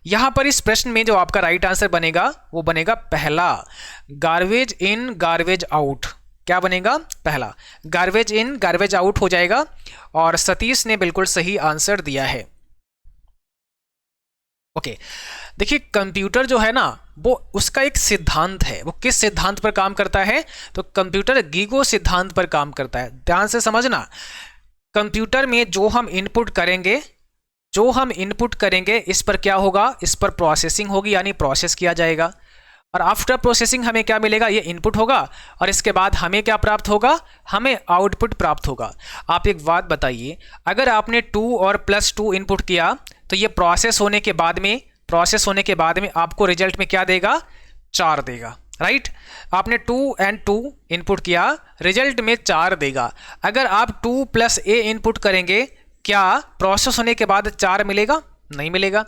यहां पर इस प्रश्न में जो आपका राइट आंसर बनेगा वो बनेगा पहला, गार्बेज इन गार्बेज आउट। क्या बनेगा? पहला, गार्बेज इन गार्बेज आउट हो जाएगा। और सतीश ने बिल्कुल सही आंसर दिया है। ओके, देखिए कंप्यूटर जो है ना वो उसका एक सिद्धांत है। वो किस सिद्धांत पर काम करता है? तो कंप्यूटर गीगो सिद्धांत पर काम करता है। ध्यान से समझना, कंप्यूटर में जो हम इनपुट करेंगे इस पर क्या होगा? इस पर प्रोसेसिंग होगी, यानी प्रोसेस किया जाएगा। और आफ्टर प्रोसेसिंग हमें क्या मिलेगा? ये इनपुट होगा और इसके बाद हमें क्या प्राप्त होगा? हमें आउटपुट प्राप्त होगा। आप एक बात बताइए, अगर आपने 2 और +2 इनपुट किया तो ये प्रोसेस होने के बाद में आपको रिजल्ट में क्या देगा? 4 देगा, राइट। आपने 2 और 2 इनपुट किया, रिजल्ट में 4 देगा। अगर आप 2 + a इनपुट करेंगे, क्या प्रोसेस होने के बाद 4 मिलेगा? नहीं मिलेगा।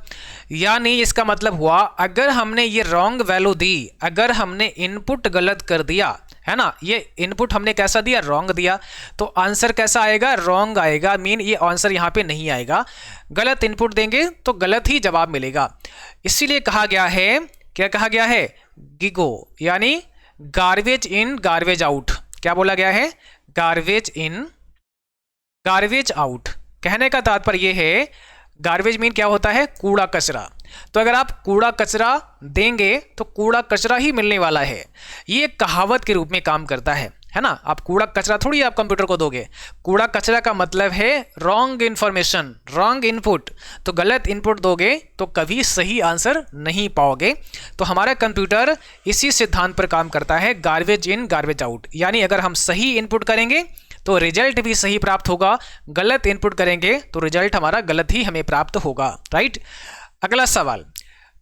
यानी इसका मतलब हुआ, अगर हमने ये रॉन्ग वैल्यू दी, अगर हमने इनपुट गलत कर दिया, है ना, ये इनपुट हमने कैसा दिया? रॉन्ग दिया, तो आंसर कैसा आएगा? रॉन्ग आएगा। मीन ये आंसर यहाँ पे नहीं आएगा। गलत इनपुट देंगे तो गलत ही जवाब मिलेगा। इसीलिए कहा गया है, क्या कहा गया है? गिगो, यानी गार्बेज इन गार्बेज आउट। क्या बोला गया है? Garbage in garbage out. कहने का तात्पर्य यह है, गार्बेज मीन क्या होता है? कूड़ा कचरा। तो अगर आप कूड़ा कचरा देंगे तो कूड़ा कचरा ही मिलने वाला है। ये एक कहावत के रूप में काम करता है ना। आप कूड़ा कचरा थोड़ी आप कंप्यूटर को दोगे। कूड़ा कचरा का मतलब है रॉन्ग इन्फॉर्मेशन, रॉन्ग इनपुट। तो गलत इनपुट दोगे तो कभी सही आंसर नहीं पाओगे। तो हमारा कंप्यूटर इसी सिद्धांत पर काम करता है, गार्बेज इन गार्बेज आउट। यानी अगर हम सही इनपुट करेंगे तो रिजल्ट भी सही प्राप्त होगा, गलत इनपुट करेंगे तो रिजल्ट हमारा गलत ही हमें प्राप्त होगा, राइट। अगला सवाल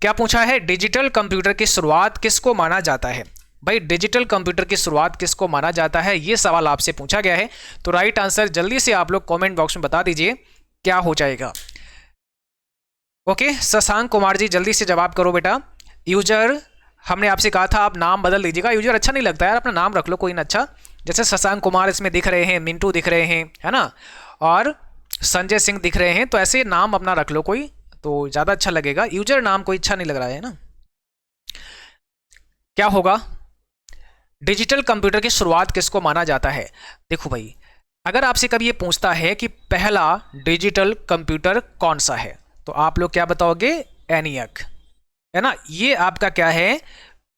क्या पूछा है? डिजिटल कंप्यूटर की शुरुआत किसको माना जाता है? भाई डिजिटल कंप्यूटर की शुरुआत किसको माना जाता है, ये सवाल आपसे पूछा गया है। तो राइट आंसर जल्दी से आप लोग कमेंट बॉक्स में बता दीजिए क्या हो जाएगा। ओके, शशांक कुमार जी जल्दी से जवाब करो बेटा। यूजर, हमने आपसे कहा था आप नाम बदल दीजिएगा। यूजर अच्छा नहीं लगता यार, अपना नाम रख लो कोई ना अच्छा। जैसे शशांक कुमार इसमें दिख रहे हैं, मिंटू दिख रहे हैं, है ना, और संजय सिंह दिख रहे हैं। तो ऐसे नाम अपना रख लो कोई, तो ज़्यादा अच्छा लगेगा। यूजर नाम कोई अच्छा नहीं लग रहा है ना। क्या होगा? डिजिटल कंप्यूटर की शुरुआत किसको माना जाता है? देखो भाई, अगर आपसे कभी ये पूछता है कि पहला डिजिटल कंप्यूटर कौन सा है, तो आप लोग क्या बताओगे? एनियक, है ना। ये आपका क्या है?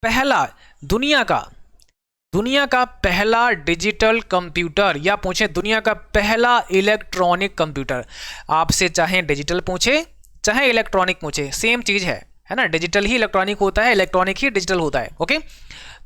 पहला दुनिया का पहला डिजिटल कंप्यूटर, या पूछे दुनिया का पहला इलेक्ट्रॉनिक कंप्यूटर। आपसे चाहे डिजिटल पूछे चाहे इलेक्ट्रॉनिक पूछे, सेम चीज है ना। डिजिटल ही इलेक्ट्रॉनिक होता है, इलेक्ट्रॉनिक ही डिजिटल होता है। ओके,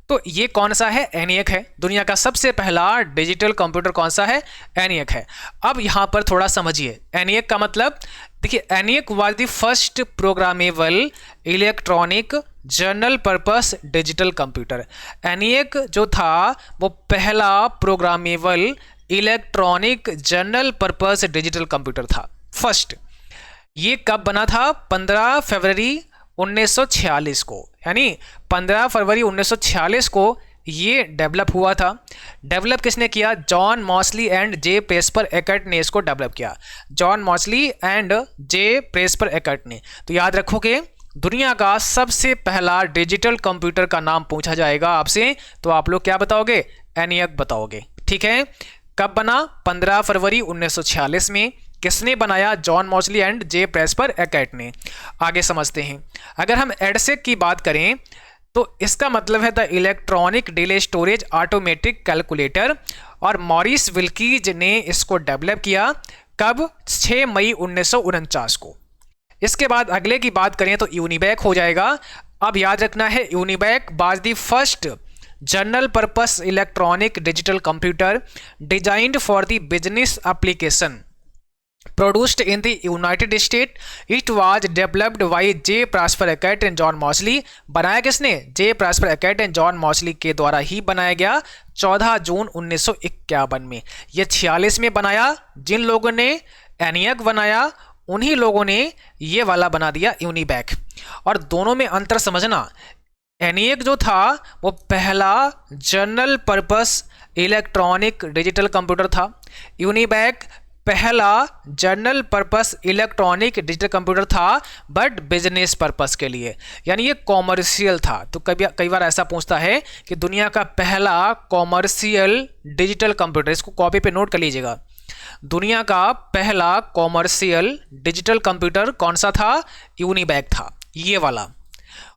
तो ये कौन सा है? एनियक है। दुनिया का सबसे पहला डिजिटल कंप्यूटर कौन सा है? एनियक है। अब यहां पर थोड़ा समझिए, एनियक का मतलब देखिए, ENIAC was the first programmable electronic general purpose digital computer. ENIAC जो था वो पहला programmable electronic general purpose digital computer था, फर्स्ट। ये कब बना था? 15 फरवरी 1946 को, यानी 15 फरवरी 1946 को ये डेवलप हुआ था। डेवलप किसने किया? John Mauchly and J Presper Eckert ने इसको डेवलप किया। John Mauchly and J Presper Eckert ने। तो याद रखोगे, दुनिया का सबसे पहला डिजिटल कंप्यूटर का नाम पूछा जाएगा आपसे, तो आप लोग क्या बताओगे? एनियक बताओगे, ठीक है। कब बना? 15 फरवरी 1946 में। किसने बनाया? John Mauchly and J Presper Eckert ने। आगे समझते हैं। अगर हम एडसेक की बात करें तो इसका मतलब है the electronic delay storage automatic calculator, और मॉरिस विल्कीज ने इसको डेवलप किया। कब? 6 मई 1949 को। इसके बाद अगले की बात करें तो यूनिबैक हो जाएगा। अब याद रखना है, यूनिबैक was the first general purpose electronic digital computer designed for the business application produced in the United States. It was developed by J. Prosper Eckert and John Mosley. बनाया किसने? J. Prosper Eckert and John Mosley के द्वारा ही बनाया गया 14 जून 1951 में। यह 46 में बनाया। जिन लोगों ने एनियक बनाया उन्हीं लोगों ने ये वाला बना दिया यूनिबैक। और दोनों में अंतर समझना, एनियक जो था वो पहला general purpose electronic digital computer था। यूनिबैक पहला general purpose electronic digital computer था, बट बिजनेस पर्पस के लिए, यानी ये कॉमर्शियल था। तो कई बार ऐसा पूछता है कि दुनिया का पहला कॉमर्शियल डिजिटल कंप्यूटर, इसको कॉपी पे नोट कर लीजिएगा, दुनिया का पहला कॉमर्शियल डिजिटल कंप्यूटर कौन सा था? यूनिबैक था, ये वाला।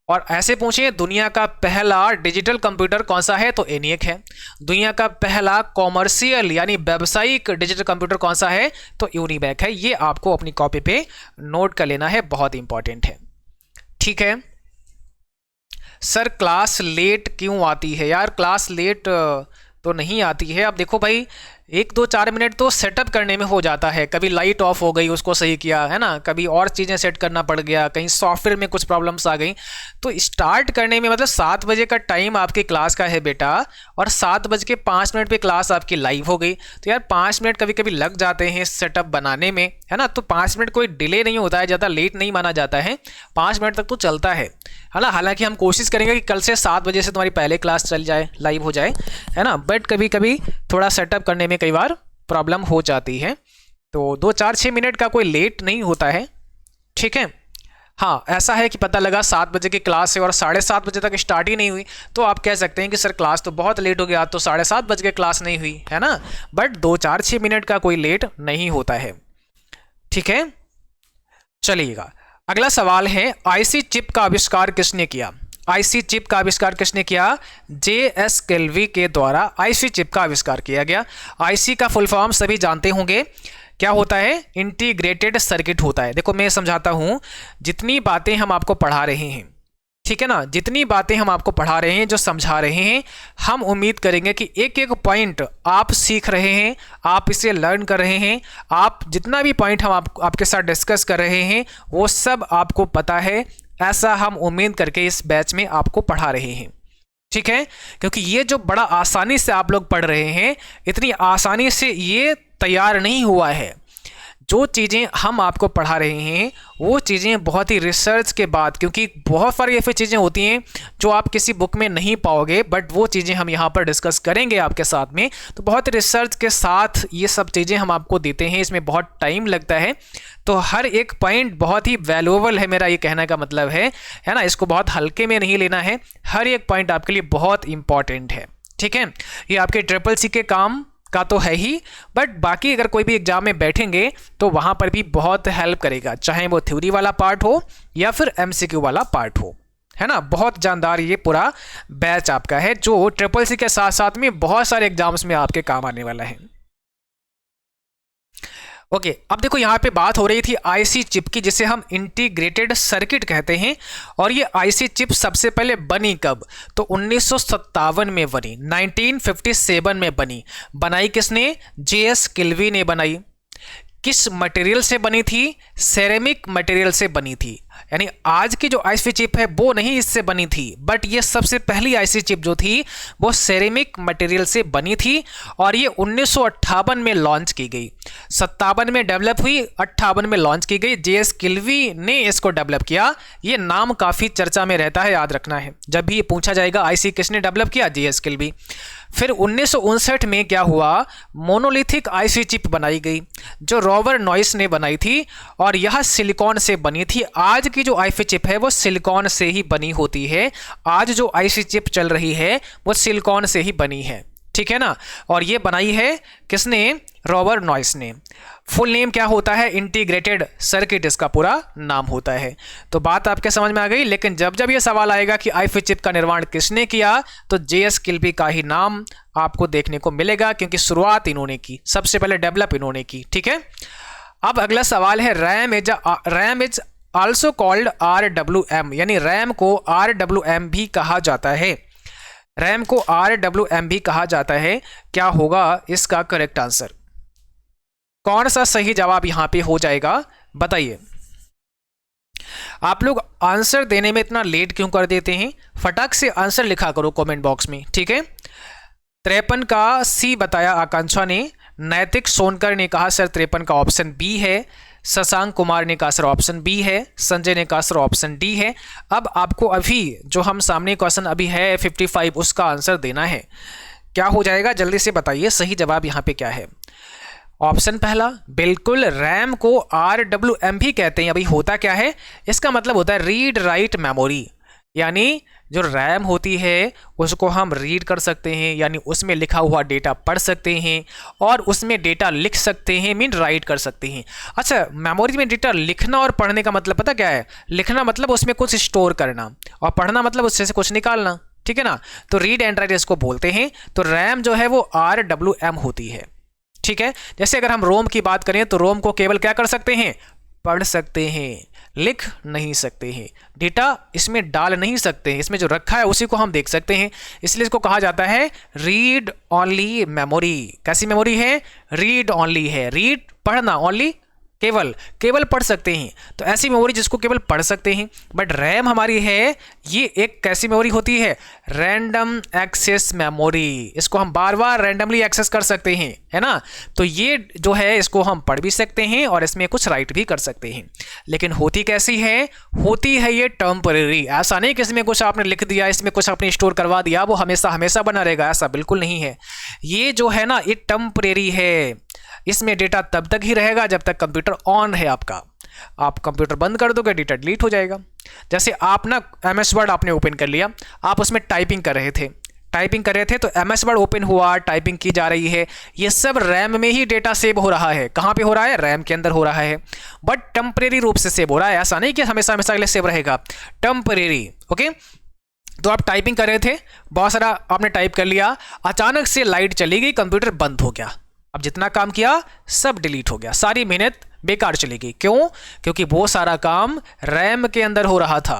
और ऐसे पूछे दुनिया का पहला डिजिटल कंप्यूटर कौन सा है? तो ENIAC है। दुनिया का पहला कॉमर्शियल यानी व्यावसायिक डिजिटल कंप्यूटर कौन सा है? तो यूनिबैक है। ये आपको अपनी कॉपी पे नोट कर लेना है, बहुत इंपॉर्टेंट है। ठीक है सर, क्लास लेट क्यों आती है? यार क्लास लेट तो नहीं आती है। अब देखो भाई, 1-2-4 मिनट तो सेटअप करने में हो जाता है, कभी लाइट ऑफ हो गई उसको सही किया है ना, कभी और चीज़ें सेट करना पड़ गया, कहीं सॉफ्टवेयर में कुछ प्रॉब्लम्स आ गई, तो स्टार्ट करने में मतलब 7 बजे का टाइम आपकी क्लास का है बेटा, और 7:05 पे क्लास आपकी लाइव हो गई, तो यार 5 मिनट कभी कभी लग जाते हैं सेटअप बनाने में, है ना। तो 5 मिनट कोई डिले नहीं होता है, ज़्यादा लेट नहीं माना जाता है, 5 मिनट तक तो चलता है ना। हालांकि हम कोशिश करेंगे कि कल से 7 बजे से तुम्हारी पहले क्लास चल जाए, लाइव हो जाए, है ना, बट कभी कभी थोड़ा सेटअप करने में कई बार प्रॉब्लम हो जाती है। तो 2-4-6 मिनट का कोई लेट नहीं होता है, ठीक है। हाँ, ऐसा है कि पता लगा 7 बजे की क्लास है और 7:30 बजे तक स्टार्ट ही नहीं हुई, तो आप कह सकते हैं कि सर क्लास तो बहुत लेट हो गया, तो 7:30 बज के क्लास नहीं हुई, है ना। बट 2-4-6 मिनट का कोई लेट नहीं होता है, ठीक है। चलिएगा, अगला सवाल है, आईसी चिप का आविष्कार किसने किया? आईसी चिप का आविष्कार किसने किया? JS किल्वी के द्वारा आईसी चिप का आविष्कार किया गया। आईसी का फुल फॉर्म सभी जानते होंगे, क्या होता है? इंटीग्रेटेड सर्किट होता है। देखो मैं समझाता हूं, जितनी बातें हम आपको पढ़ा रहे हैं, ठीक है ना, जितनी बातें हम आपको पढ़ा रहे हैं, जो समझा रहे हैं, हम उम्मीद करेंगे कि एक एक पॉइंट आप सीख रहे हैं, आप इसे लर्न कर रहे हैं, आप जितना भी पॉइंट हम आपके साथ डिस्कस कर रहे हैं वो सब आपको पता है, ऐसा हम उम्मीद करके इस बैच में आपको पढ़ा रहे हैं, ठीक है। क्योंकि ये जो बड़ा आसानी से आप लोग पढ़ रहे हैं, इतनी आसानी से ये तैयार नहीं हुआ है। जो चीज़ें हम आपको पढ़ा रहे हैं वो चीज़ें बहुत ही रिसर्च के बाद, क्योंकि बहुत सारी ऐसी चीज़ें होती हैं जो आप किसी बुक में नहीं पाओगे, बट वो चीज़ें हम यहाँ पर डिस्कस करेंगे आपके साथ में, तो बहुत रिसर्च के साथ ये सब चीज़ें हम आपको देते हैं, इसमें बहुत टाइम लगता है। तो हर एक पॉइंट बहुत ही वैल्यूएबल है, मेरा ये कहने का मतलब है ना, इसको बहुत हल्के में नहीं लेना है, हर एक पॉइंट आपके लिए बहुत इंपॉर्टेंट है, ठीक है। ये आपके SSC के काम का तो है ही, बट बाकी अगर कोई भी एग्जाम में बैठेंगे तो वहाँ पर भी बहुत हेल्प करेगा, चाहे वो थ्योरी वाला पार्ट हो या फिर MCQ वाला पार्ट हो, है ना। बहुत जानदार ये पूरा बैच आपका है, जो SSC के साथ साथ में बहुत सारे एग्जाम्स में आपके काम आने वाला है। ओके, अब देखो यहाँ पे बात हो रही थी आईसी चिप की, जिसे हम इंटीग्रेटेड सर्किट कहते हैं, और ये आईसी चिप सबसे पहले बनी कब? तो 1957 में बनी, 1957 में बनी। बनाई किसने? JS किल्वी ने बनाई। किस मटेरियल से बनी थी? सेरेमिक मटेरियल से बनी थी। यानी आज की जो आईसी चिप है वो नहीं इससे बनी थी, बट ये सबसे पहली आईसी चिप जो थी वो सेरेमिक मटेरियल से बनी थी, और ये 1958 में लॉन्च की गई। 57 में डेवलप हुई, 58 में लॉन्च की गई। JS किल्वी ने इसको डेवलप किया। ये नाम काफ़ी चर्चा में रहता है, याद रखना है, जब भी ये पूछा जाएगा आईसी किसने डेवलप किया? JS किल्वी। फिर 1959 में क्या हुआ? मोनोलिथिक आईसी चिप बनाई गई, जो रॉबर्ट नॉइस ने बनाई थी, और यह सिलिकॉन से बनी थी। आज की जो आईसी चिप है वो सिलिकॉन से ही बनी होती है। आज जो आईसी चिप चल रही है वो सिलिकॉन से ही बनी है, ठीक है ना। और ये बनाई है किसने? रॉबर्ट नॉइस ने। फुल नेम क्या होता है? इंटीग्रेटेड सर्किट इसका पूरा नाम होता है। तो बात आपके समझ में आ गई। लेकिन जब जब ये सवाल आएगा कि आईसी चिप का निर्माण किसने किया, तो JS किल्वी का ही नाम आपको देखने को मिलेगा, क्योंकि शुरुआत इन्होंने की, सबसे पहले डेवलप इन्होंने की, ठीक है। अब अगला सवाल है, RAM is also called RWM, यानी रैम को RWM भी कहा जाता है। रैम को RWM भी कहा जाता है। क्या होगा इसका करेक्ट आंसर? कौन सा सही जवाब यहां पे हो जाएगा, बताइए। आप लोग आंसर देने में इतना लेट क्यों कर देते हैं? फटाक से आंसर लिखा करो कमेंट बॉक्स में, ठीक है। 53 का C बताया आकांक्षा ने। नैतिक सोनकर ने कहा सर 53 का ऑप्शन B है। शशांक कुमार ने कहा सर ऑप्शन B है। संजय ने कहा सर ऑप्शन D है। अब आपको अभी जो हम सामने क्वेश्चन अभी है 55, उसका आंसर देना है। क्या हो जाएगा जल्दी से बताइए, सही जवाब यहाँ पे क्या है? ऑप्शन पहला, बिल्कुल रैम को RWM भी कहते हैं। अभी होता क्या है, इसका मतलब होता है रीड राइट मेमोरी, यानी जो रैम होती है उसको हम रीड कर सकते हैं, यानी उसमें लिखा हुआ डेटा पढ़ सकते हैं और उसमें डेटा लिख सकते हैं, मीन राइट कर सकते हैं। अच्छा, मेमोरी में डेटा लिखना और पढ़ने का मतलब पता क्या है? लिखना मतलब उसमें कुछ स्टोर करना और पढ़ना मतलब उससे से कुछ निकालना, ठीक है ना। तो रीड एंड राइट इसको बोलते हैं। तो रैम जो है वो RWM होती है, ठीक है। जैसे अगर हम रोम की बात करें तो रोम को केवल क्या कर सकते हैं? पढ़ सकते हैं, लिख नहीं सकते हैं, डेटा इसमें डाल नहीं सकते हैं, इसमें जो रखा है उसी को हम देख सकते हैं। इसलिए इसको कहा जाता है रीड ओनली मेमोरी। कैसी मेमोरी है? रीड ओनली है। रीड पढ़ना, ओनली केवल, केवल पढ़ सकते हैं, तो ऐसी मेमोरी जिसको केवल पढ़ सकते हैं। बट रैम हमारी है, ये एक कैसी मेमोरी होती है? Random access memory. इसको हम बार बार रैंडमली एक्सेस कर सकते हैं, है ना। तो ये जो है इसको हम पढ़ भी सकते हैं और इसमें कुछ राइट भी कर सकते हैं। लेकिन होती कैसी है? होती है ये टेम्परेरी। ऐसा नहीं कि इसमें कुछ आपने लिख दिया, इसमें कुछ आपने स्टोर करवा दिया, वो हमेशा हमेशा बना रहेगा, ऐसा बिल्कुल नहीं है। ये जो है ना, ये टेम्परेरी है। इसमें डेटा तब तक ही रहेगा जब तक कंप्यूटर ऑन है आपका। आप कंप्यूटर बंद कर दोगे, डेटा डिलीट हो जाएगा। जैसे आप ना MS वर्ड आपने ओपन कर लिया, आप उसमें टाइपिंग कर रहे थे, तो MS वर्ड ओपन हुआ, टाइपिंग की जा रही है, ये सब रैम में ही डेटा सेव हो रहा है। कहाँ पे हो रहा है? रैम के अंदर हो रहा है, बट टेम्परेरी रूप से सेव हो रहा है। ऐसा नहीं कि हमेशा हमेशा के लिए सेव रहेगा, टेम्परेरी। ओके, तो आप टाइपिंग कर रहे थे, बहुत सारा आपने टाइप कर लिया, अचानक से लाइट चली गई, कंप्यूटर बंद हो गया। अब जितना काम किया सब डिलीट हो गया, सारी मेहनत बेकार चली गई। क्यों? क्योंकि वो सारा काम रैम के अंदर हो रहा था,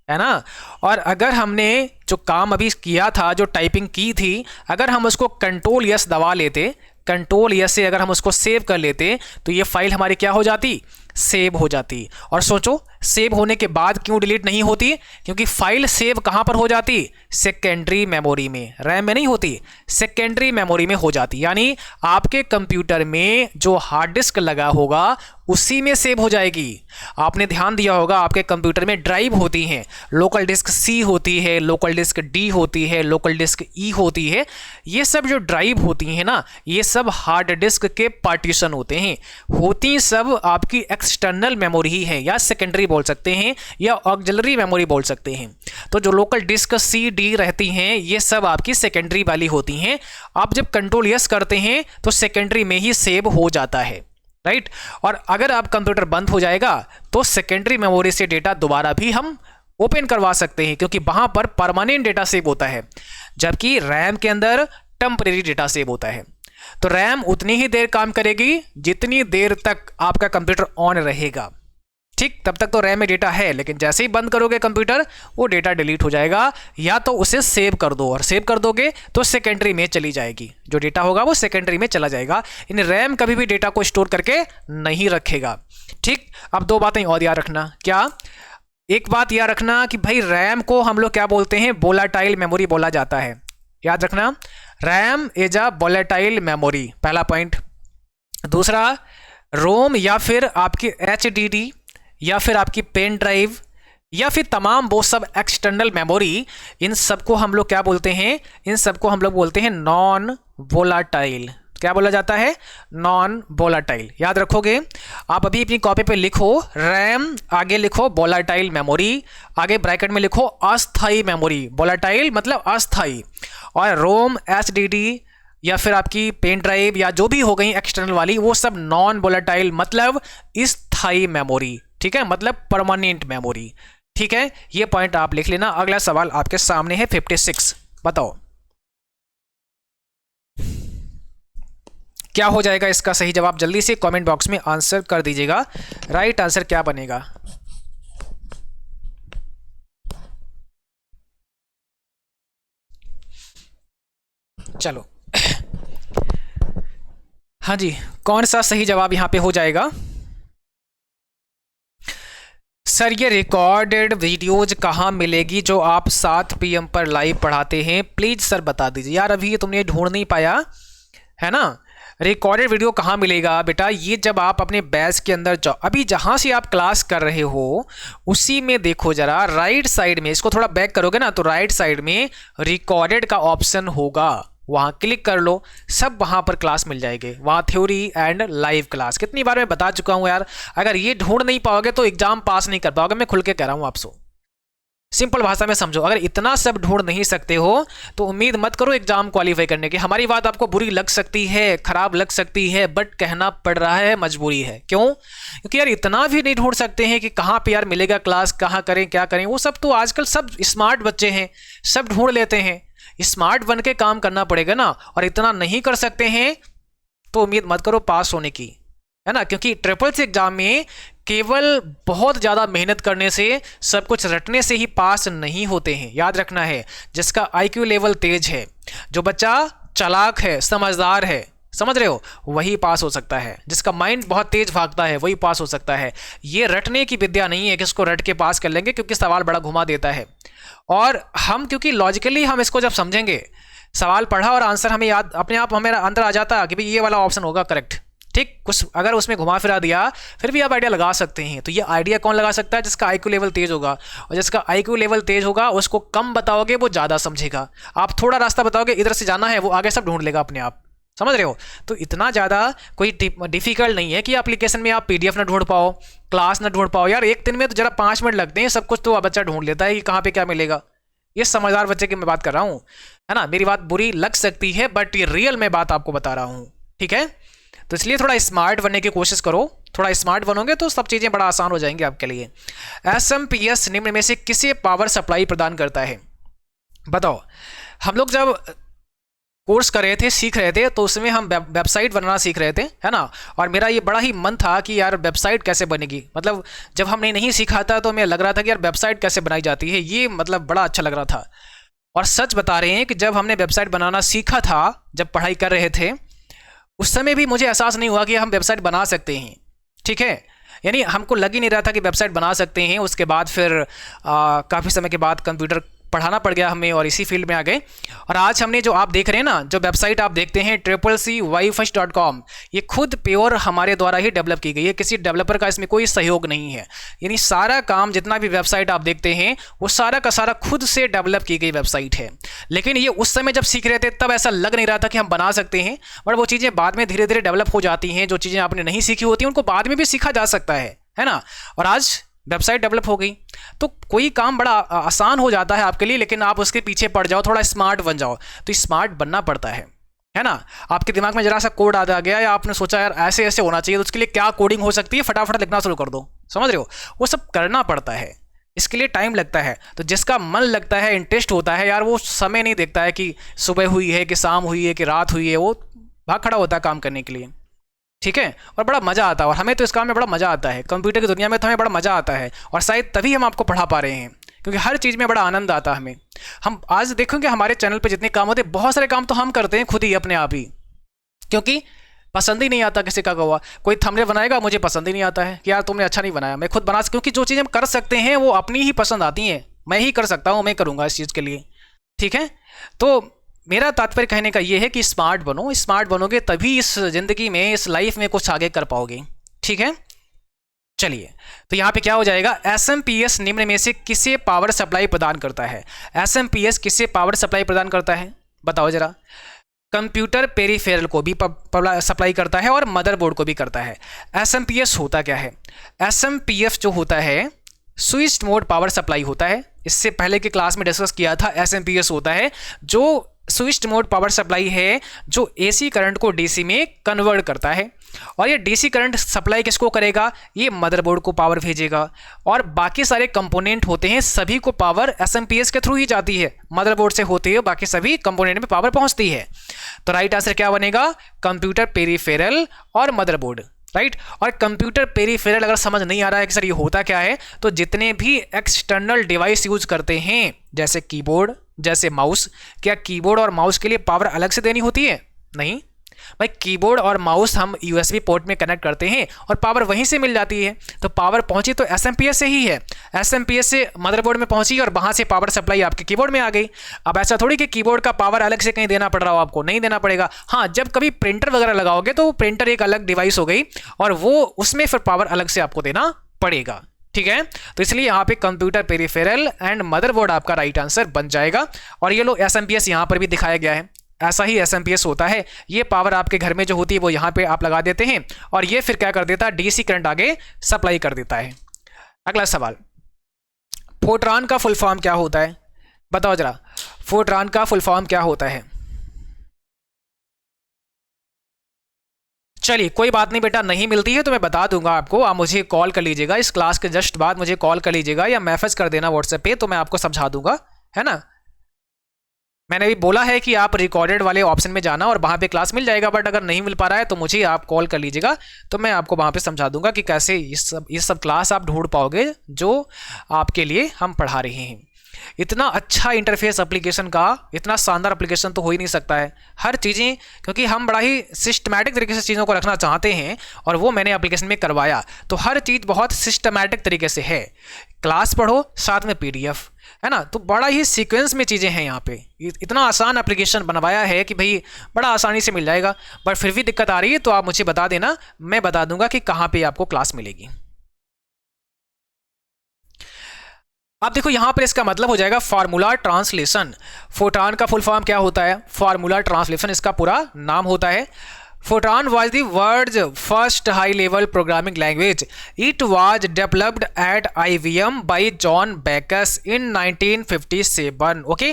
है ना। और अगर हमने जो काम अभी किया था, जो टाइपिंग की थी, अगर हम उसको Ctrl+S दबा लेते, Ctrl+S से अगर हम उसको सेव कर लेते, तो ये फाइल हमारी क्या हो जाती? सेव हो जाती। और सोचो, सेव होने के बाद क्यों डिलीट नहीं होती? क्योंकि फाइल सेव कहाँ पर हो जाती? सेकेंडरी मेमोरी में, रैम में नहीं होती, सेकेंडरी मेमोरी में हो जाती। यानी आपके कंप्यूटर में जो हार्ड डिस्क लगा होगा उसी में सेव हो जाएगी। आपने ध्यान दिया होगा, आपके कंप्यूटर में ड्राइव होती हैं, लोकल डिस्क C होती है, लोकल डिस्क D होती है, लोकल डिस्क E होती है। ये सब जो ड्राइव होती हैं ना, ये सब हार्ड डिस्क के पार्टीशन होते हैं। होती सब आपकी एक्सटर्नल मेमोरी ही है, या सेकेंडरी बोल सकते हैं, या ऑक्सिलरी मेमोरी बोल सकते हैं। तो जो लोकल डिस्क C D रहती हैं, ये सब आपकी सेकेंडरी वाली होती हैं। आप जब Ctrl+S करते हैं तो सेकेंडरी में ही सेव हो जाता है, राइट। और अगर आप कंप्यूटर बंद हो जाएगा तो सेकेंडरी मेमोरी से डेटा दोबारा भी हम ओपन करवा सकते हैं, क्योंकि वहां पर परमानेंट डेटा सेव होता है, जबकि रैम के अंदर टेम्परेरी डेटा सेव होता है। तो रैम उतनी ही देर काम करेगी जितनी देर तक आपका कंप्यूटर ऑन रहेगा, ठीक। तब तक तो रैम में डेटा है, लेकिन जैसे ही बंद करोगे कंप्यूटर, वो डेटा डिलीट हो जाएगा, या तो उसे सेव कर दो, और सेव कर दोगे तो सेकेंडरी में चली जाएगी, जो डेटा होगा वो सेकेंडरी में चला जाएगा। इन रैम कभी भी डेटा को स्टोर करके नहीं रखेगा, ठीक। अब दो बातें और याद रखना। क्या? एक बात याद रखना कि भाई रैम को हम लोग क्या बोलते हैं? वोलाटाइल मेमोरी बोला जाता है। याद रखना, RAM is a volatile memory, पहला पॉइंट। दूसरा, रोम या फिर आपकी HDD या फिर आपकी पेन ड्राइव या फिर तमाम वो सब एक्सटर्नल मेमोरी, इन सबको हम लोग क्या बोलते हैं? इन सबको हम लोग बोलते हैं नॉन वोलाटाइल। क्या बोला जाता है? Non volatile. याद रखोगे, आप अभी अपनी कॉपी पे लिखो रैम, आगे लिखो वोलाटाइल मेमोरी, आगे ब्रैकेट में लिखो अस्थाई मेमोरी। वोलाटाइल मतलब अस्थाई, और रोम HDD या फिर आपकी पेन ड्राइव या जो भी हो गई एक्सटर्नल वाली, वो सब नॉन वोलाटाइल मतलब स्थायी मेमोरी, ठीक है, मतलब परमानेंट मेमोरी, ठीक है। ये पॉइंट आप लिख लेना। अगला सवाल आपके सामने है 56, बताओ क्या हो जाएगा इसका सही जवाब? जल्दी से कमेंट बॉक्स में आंसर कर दीजिएगा। राइट आंसर क्या बनेगा? चलो हाँ जी, कौन सा सही जवाब यहां पे हो जाएगा? सर ये रिकॉर्डेड वीडियोज कहाँ मिलेगी जो आप 7 PM पर लाइव पढ़ाते हैं? प्लीज़ सर बता दीजिए। यार अभी ये तुमने ढूंढ नहीं पाया है ना, रिकॉर्डेड वीडियो कहाँ मिलेगा बेटा? ये जब आप अपने बैच के अंदर जाओ, अभी जहाँ से आप क्लास कर रहे हो उसी में देखो जरा, राइट साइड में, इसको थोड़ा बैक करोगे ना तो राइट साइड में रिकॉर्डेड का ऑप्शन होगा, वहाँ क्लिक कर लो, सब वहाँ पर क्लास मिल जाएंगे, वहाँ थ्योरी एंड लाइव क्लास। कितनी बार मैं बता चुका हूँ यार, अगर ये ढूंढ नहीं पाओगे तो एग्जाम पास नहीं कर पाओगे, मैं खुल के कह रहा हूँ आपसे। सिंपल भाषा में समझो, अगर इतना सब ढूंढ नहीं सकते हो तो उम्मीद मत करो एग्जाम क्वालिफाई करने की। हमारी बात आपको बुरी लग सकती है, खराब लग सकती है, बट कहना पड़ रहा है, मजबूरी है। क्यों? क्योंकि यार इतना भी नहीं ढूंढ सकते हैं कि कहाँ पे यार मिलेगा क्लास, कहाँ करें क्या करें, वो सब तो आजकल सब स्मार्ट बच्चे हैं, सब ढूंढ लेते हैं। स्मार्ट बन के काम करना पड़ेगा ना, और इतना नहीं कर सकते हैं तो उम्मीद मत करो पास होने की, है ना। क्योंकि ट्रिपल सी एग्जाम में केवल बहुत ज़्यादा मेहनत करने से, सब कुछ रटने से ही पास नहीं होते हैं, याद रखना है। जिसका आईक्यू लेवल तेज है, जो बच्चा चालाक है, समझदार है, समझ रहे हो, वही पास हो सकता है। जिसका माइंड बहुत तेज भागता है वही पास हो सकता है। ये रटने की विद्या नहीं है कि इसको रट के पास कर लेंगे, क्योंकि सवाल बड़ा घुमा देता है। और हम क्योंकि लॉजिकली हम इसको जब समझेंगे, सवाल पढ़ा और आंसर हमें याद अपने आप हमें अंदर आ जाता कि भाई ये वाला ऑप्शन होगा करेक्ट, ठीक। कुछ अगर उसमें घुमा फिरा दिया फिर भी आप आइडिया लगा सकते हैं। तो ये आइडिया कौन लगा सकता है? जिसका आईक्यू लेवल तेज होगा, और जिसका आईक्यू लेवल तेज होगा उसको कम बताओगे वो ज़्यादा समझेगा। आप थोड़ा रास्ता बताओगे इधर से जाना है, वो आगे सब ढूंढ लेगा अपने आप, समझ रहे हो। तो इतना ज़्यादा कोई डिफिकल्ट नहीं है कि एप्लीकेशन में आप PDF ना ढूंढ पाओ, क्लास ना ढूंढ पाओ। यार एक दिन में तो जरा 5 मिनट लगते हैं, सब कुछ तो बच्चा ढूंढ लेता है कि कहाँ पे क्या मिलेगा। ये समझदार बच्चे की मैं बात कर रहा हूँ, है ना। मेरी बात बुरी लग सकती है बट ये रियल में बात आपको बता रहा हूँ, ठीक है। तो इसलिए थोड़ा स्मार्ट बनने की कोशिश करो, थोड़ा स्मार्ट बनोगे तो सब चीज़ें बड़ा आसान हो जाएंगी आपके लिए। SMPS निम्न में से किसे पावर सप्लाई प्रदान करता है? बताओ। हम लोग जब कोर्स कर रहे थे, सीख रहे थे, तो उसमें हम वेबसाइट बनाना सीख रहे थे, है ना। और मेरा ये बड़ा ही मन था कि यार वेबसाइट कैसे बनेगी। मतलब जब हमने नहीं सीखा था तो हमें लग रहा था कि यार वेबसाइट कैसे बनाई जाती है, ये मतलब बड़ा अच्छा लग रहा था। और सच बता रहे हैं कि जब हमने वेबसाइट बनाना सीखा था, जब पढ़ाई कर रहे थे, उस समय भी मुझे एहसास नहीं हुआ कि हम वेबसाइट बना सकते हैं, ठीक है। यानी हमको लग ही नहीं रहा था कि वेबसाइट बना सकते हैं। उसके बाद फिर काफ़ी समय के बाद कंप्यूटर पढ़ाना पड़ गया हमें और इसी फील्ड में आ गए। और आज हमने जो आप देख रहे हैं ना, जो वेबसाइट आप देखते हैं CCCYFirst.com, ये खुद प्योर हमारे द्वारा ही डेवलप की गई है, किसी डेवलपर का इसमें कोई सहयोग नहीं है। यानी सारा काम, जितना भी वेबसाइट आप देखते हैं, वो सारा का सारा खुद से डेवलप की गई वेबसाइट है। लेकिन ये उस समय जब सीख रहे थे तब ऐसा लग नहीं रहा था कि हम बना सकते हैं, बट वो चीज़ें बाद में धीरे धीरे डेवलप हो जाती हैं। जो चीज़ें आपने नहीं सीखी होती हैं उनको बाद में भी सीखा जा सकता है ना। और आज वेबसाइट डेवलप हो गई तो कोई काम बड़ा आसान हो जाता है आपके लिए। लेकिन आप उसके पीछे पड़ जाओ, थोड़ा स्मार्ट बन जाओ, तो स्मार्ट बनना पड़ता है ना। आपके दिमाग में जरा सा कोड आ गया या आपने सोचा यार ऐसे ऐसे होना चाहिए, तो उसके लिए क्या कोडिंग हो सकती है, फटाफट लिखना शुरू कर दो, समझ रहे हो। वो सब करना पड़ता है, इसके लिए टाइम लगता है। तो जिसका मन लगता है, इंटरेस्ट होता है यार, वो समय नहीं देखता है कि सुबह हुई है कि शाम हुई है कि रात हुई है, वो भाग खड़ा होता है काम करने के लिए, ठीक है। और बड़ा मज़ा आता है, और हमें तो इस काम में बड़ा मज़ा आता है। कंप्यूटर की दुनिया में तो हमें बड़ा मज़ा आता है, और शायद तभी हम आपको पढ़ा पा रहे हैं, क्योंकि हर चीज़ में बड़ा आनंद आता है हमें। हम आज देखोगे हमारे चैनल पे जितने काम होते हैं, बहुत सारे काम तो हम करते हैं खुद ही, अपने आप ही, क्योंकि पसंद ही नहीं आता किसी का हुआ। कोई थंबनेल बनाएगा, मुझे पसंद ही नहीं आता है कि यार तुमने अच्छा नहीं बनाया, मैं खुद बना, क्योंकि जो चीज़ हम कर सकते हैं वो अपनी ही पसंद आती हैं, मैं ही कर सकता हूँ, मैं करूँगा इस चीज़ के लिए, ठीक है। तो मेरा तात्पर्य कहने का ये है कि स्मार्ट बनो, स्मार्ट बनोगे तभी इस ज़िंदगी में, इस लाइफ में कुछ आगे कर पाओगे, ठीक है। चलिए, तो यहाँ पे क्या हो जाएगा, SMPS निम्न में से किसे पावर सप्लाई प्रदान करता है? SMPS किसे पावर सप्लाई प्रदान करता है, बताओ जरा। कंप्यूटर पेरिफेरल को भी सप्लाई करता है और मदरबोर्ड को भी करता है। SMPS होता क्या है? SMPS जो होता है स्विच्ड मोड पावर सप्लाई होता है। इससे पहले की क्लास में डिस्कस किया था। SMPS होता है जो स्विच्ड मोड पावर सप्लाई है, जो AC करंट को DC में कन्वर्ट करता है। और ये DC करंट सप्लाई किसको करेगा? ये मदरबोर्ड को पावर भेजेगा, और बाकी सारे कंपोनेंट होते हैं, सभी को पावर SMPS के थ्रू ही जाती है, मदरबोर्ड से होती है, बाकी सभी कंपोनेंट में पावर पहुंचती है। तो राइट आंसर क्या बनेगा? कंप्यूटर पेरिफेरल और मदरबोर्ड, राइट। और कंप्यूटर पेरिफेरल अगर समझ नहीं आ रहा है कि सर ये होता क्या है, तो जितने भी एक्सटर्नल डिवाइस यूज करते हैं, जैसे कीबोर्ड, जैसे माउस, क्या कीबोर्ड और माउस के लिए पावर अलग से देनी होती है? नहीं भाई, कीबोर्ड और माउस हम USB पोर्ट में कनेक्ट करते हैं और पावर वहीं से मिल जाती है। तो पावर पहुंची तो SMPS से ही है, SMPS से मदरबोर्ड में पहुंची और वहां से पावर सप्लाई आपके कीबोर्ड में आ गई। अब ऐसा थोड़ी कि कीबोर्ड का पावर अलग से कहीं देना पड़ रहा हो, आपको नहीं देना पड़ेगा। हाँ, जब कभी प्रिंटर वगैरह लगाओगे तो प्रिंटर एक अलग डिवाइस हो गई और वो उसमें फिर पावर अलग से आपको देना पड़ेगा, ठीक है। तो इसलिए यहाँ पे कंप्यूटर पेरिफेरल एंड मदरबोर्ड आपका राइट आंसर बन जाएगा। और ये लो SMPS यहाँ पर भी दिखाया गया है, ऐसा ही एसएमपीएस होता है। ये पावर आपके घर में जो होती है वो यहाँ पे आप लगा देते हैं और ये फिर क्या कर देता है, डीसी करंट आगे सप्लाई कर देता है। अगला सवाल, फोर्ट्रॉन का फुल फॉर्म क्या होता है, बताओ जरा, फोर्ट्रॉन का फुल फॉर्म क्या होता है। चलिए कोई बात नहीं बेटा, नहीं मिलती है तो मैं बता दूंगा आपको, आप मुझे कॉल कर लीजिएगा, इस क्लास के जस्ट बाद मुझे कॉल कर लीजिएगा या मैसेज कर देना व्हाट्सएप पे, तो मैं आपको समझा दूंगा, है ना। मैंने भी बोला है कि आप रिकॉर्डेड वाले ऑप्शन में जाना और वहाँ पे क्लास मिल जाएगा, बट अगर नहीं मिल पा रहा है तो मुझे आप कॉल कर लीजिएगा, तो मैं आपको वहाँ पे समझा दूंगा कि कैसे ये सब क्लास आप ढूंढ पाओगे जो आपके लिए हम पढ़ा रहे हैं। इतना अच्छा इंटरफेस एप्लीकेशन का, इतना शानदार एप्लीकेशन तो हो ही नहीं सकता है। हर चीज़ें, क्योंकि हम बड़ा ही सिस्टमैटिक तरीके से चीज़ों को रखना चाहते हैं और वो मैंने एप्लीकेशन में करवाया, तो हर चीज़ बहुत सिस्टमैटिक तरीके से है। क्लास पढ़ो साथ में पीडीएफ, है ना, तो बड़ा ही सीक्वेंस में चीज़ें हैं यहाँ पे। इतना आसान एप्लीकेशन बनवाया है कि भाई बड़ा आसानी से मिल जाएगा, बट फिर भी दिक्कत आ रही है तो आप मुझे बता देना, मैं बता दूंगा कि कहाँ पे आपको क्लास मिलेगी। अब देखो यहाँ पर इसका मतलब हो जाएगा फार्मूला ट्रांसलेशन। फोर्ट्रॉन का फुल फॉर्म क्या होता है, फार्मूला ट्रांसलेशन इसका पूरा नाम होता है। Fortran was the world's first high-level programming language. It was developed at IBM by John Backus in 1957. Okay,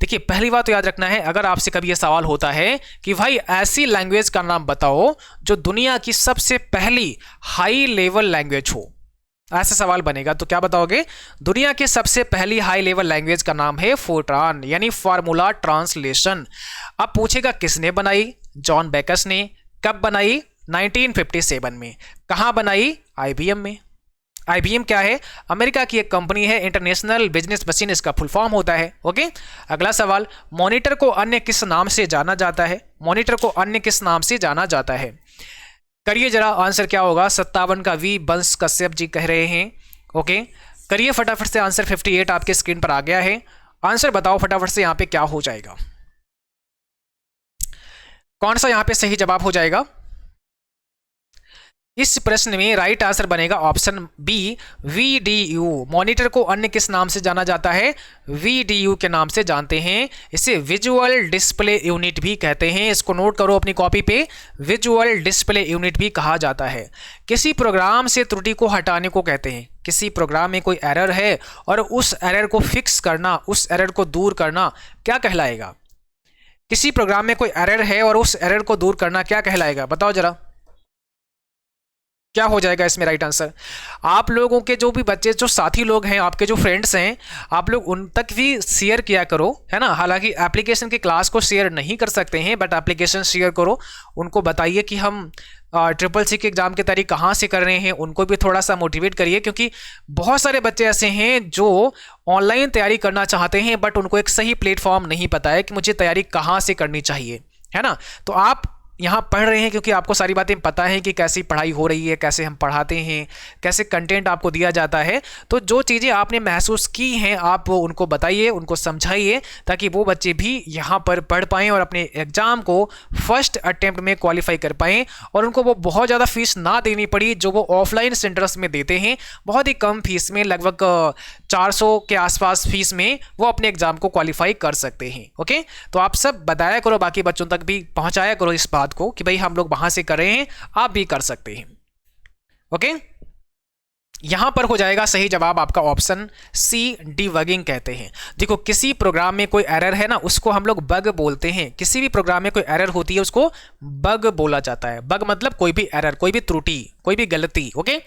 देखिए पहली बात तो याद रखना है, अगर आपसे कभी ये सवाल होता है कि भाई ऐसी लैंग्वेज का नाम बताओ जो दुनिया की सबसे पहली हाई लेवल लैंग्वेज हो, ऐसा सवाल बनेगा तो क्या बताओगे, दुनिया की सबसे पहली हाई लेवल लैंग्वेज का नाम है फोर्ट्रॉन, यानी फार्मूला ट्रांसलेशन। अब पूछेगा किसने बनाई, जॉन बेकस ने। कब बनाई, 1957 में। कहाँ बनाई, आईबीएम में। आईबीएम क्या है, अमेरिका की एक कंपनी है, इंटरनेशनल बिजनेस मशीन इसका फुल फॉर्म होता है। ओके, अगला सवाल, मॉनिटर को अन्य किस नाम से जाना जाता है, मॉनिटर को अन्य किस नाम से जाना जाता है, करिए जरा आंसर क्या होगा। 57 का वी बंस कश्यप जी कह रहे हैं। ओके, करिए फटाफट से आंसर। 58 आपके स्क्रीन पर आ गया है, आंसर बताओ फटाफट से यहाँ पे क्या हो जाएगा, कौन सा यहाँ पे सही जवाब हो जाएगा। इस प्रश्न में राइट आंसर बनेगा ऑप्शन बी, VDU। मॉनिटर को अन्य किस नाम से जाना जाता है, VDU के नाम से जानते हैं। इसे विजुअल डिस्प्ले यूनिट भी कहते हैं, इसको नोट करो अपनी कॉपी पे, विजुअल डिस्प्ले यूनिट भी कहा जाता है। किसी प्रोग्राम से त्रुटि को हटाने को कहते हैं, किसी प्रोग्राम में कोई एरर है और उस एरर को फिक्स करना, उस एरर को दूर करना क्या कहलाएगा। किसी प्रोग्राम में कोई एरर है और उस एरर को दूर करना क्या कहलाएगा, बताओ जरा क्या हो जाएगा इसमें राइट आंसर। आप लोगों के जो भी बच्चे, जो साथी लोग हैं, आपके जो फ्रेंड्स हैं, आप लोग उन तक भी शेयर किया करो, है ना। हालांकि एप्लीकेशन की क्लास को शेयर नहीं कर सकते हैं, बट एप्लीकेशन शेयर करो, उनको बताइए कि हम CCC के एग्जाम की तैयारी कहाँ से कर रहे हैं, उनको भी थोड़ा सा मोटिवेट करिए, क्योंकि बहुत सारे बच्चे ऐसे हैं जो ऑनलाइन तैयारी करना चाहते हैं बट उनको एक सही प्लेटफॉर्म नहीं पता है कि मुझे तैयारी कहाँ से करनी चाहिए, है ना। तो आप यहाँ पढ़ रहे हैं क्योंकि आपको सारी बातें पता है कि कैसी पढ़ाई हो रही है, कैसे हम पढ़ाते हैं, कैसे कंटेंट आपको दिया जाता है। तो जो चीज़ें आपने महसूस की हैं आप उनको बताइए, उनको समझाइए, ताकि वो बच्चे भी यहाँ पर पढ़ पाएँ और अपने एग्ज़ाम को फर्स्ट अटेम्प्ट में क्वालिफाई कर पाएँ और उनको वो बहुत ज़्यादा फीस ना देनी पड़ी जो वो ऑफलाइन सेंटर्स में देते हैं। बहुत ही कम फीस में, लगभग 400 के आसपास फीस में वो अपने एग्ज़ाम को क्वालिफाई कर सकते हैं। ओके, तो आप सब बताया करो, बाकी बच्चों तक भी पहुँचाया करो इस बात को कि भाई हम लोग वहां से कर रहे हैं, आप भी कर सकते हैं। ओके, यहां पर हो जाएगा सही जवाब आपका ऑप्शन सी, डिबगिंग कहते हैं। देखो किसी प्रोग्राम में कोई एरर है ना, उसको हम लोग बग बोलते हैं। किसी भी प्रोग्राम में कोई एरर होती है उसको बग बोला जाता है। बग मतलब कोई भी एरर, कोई भी त्रुटि, कोई भी गलती। ओके,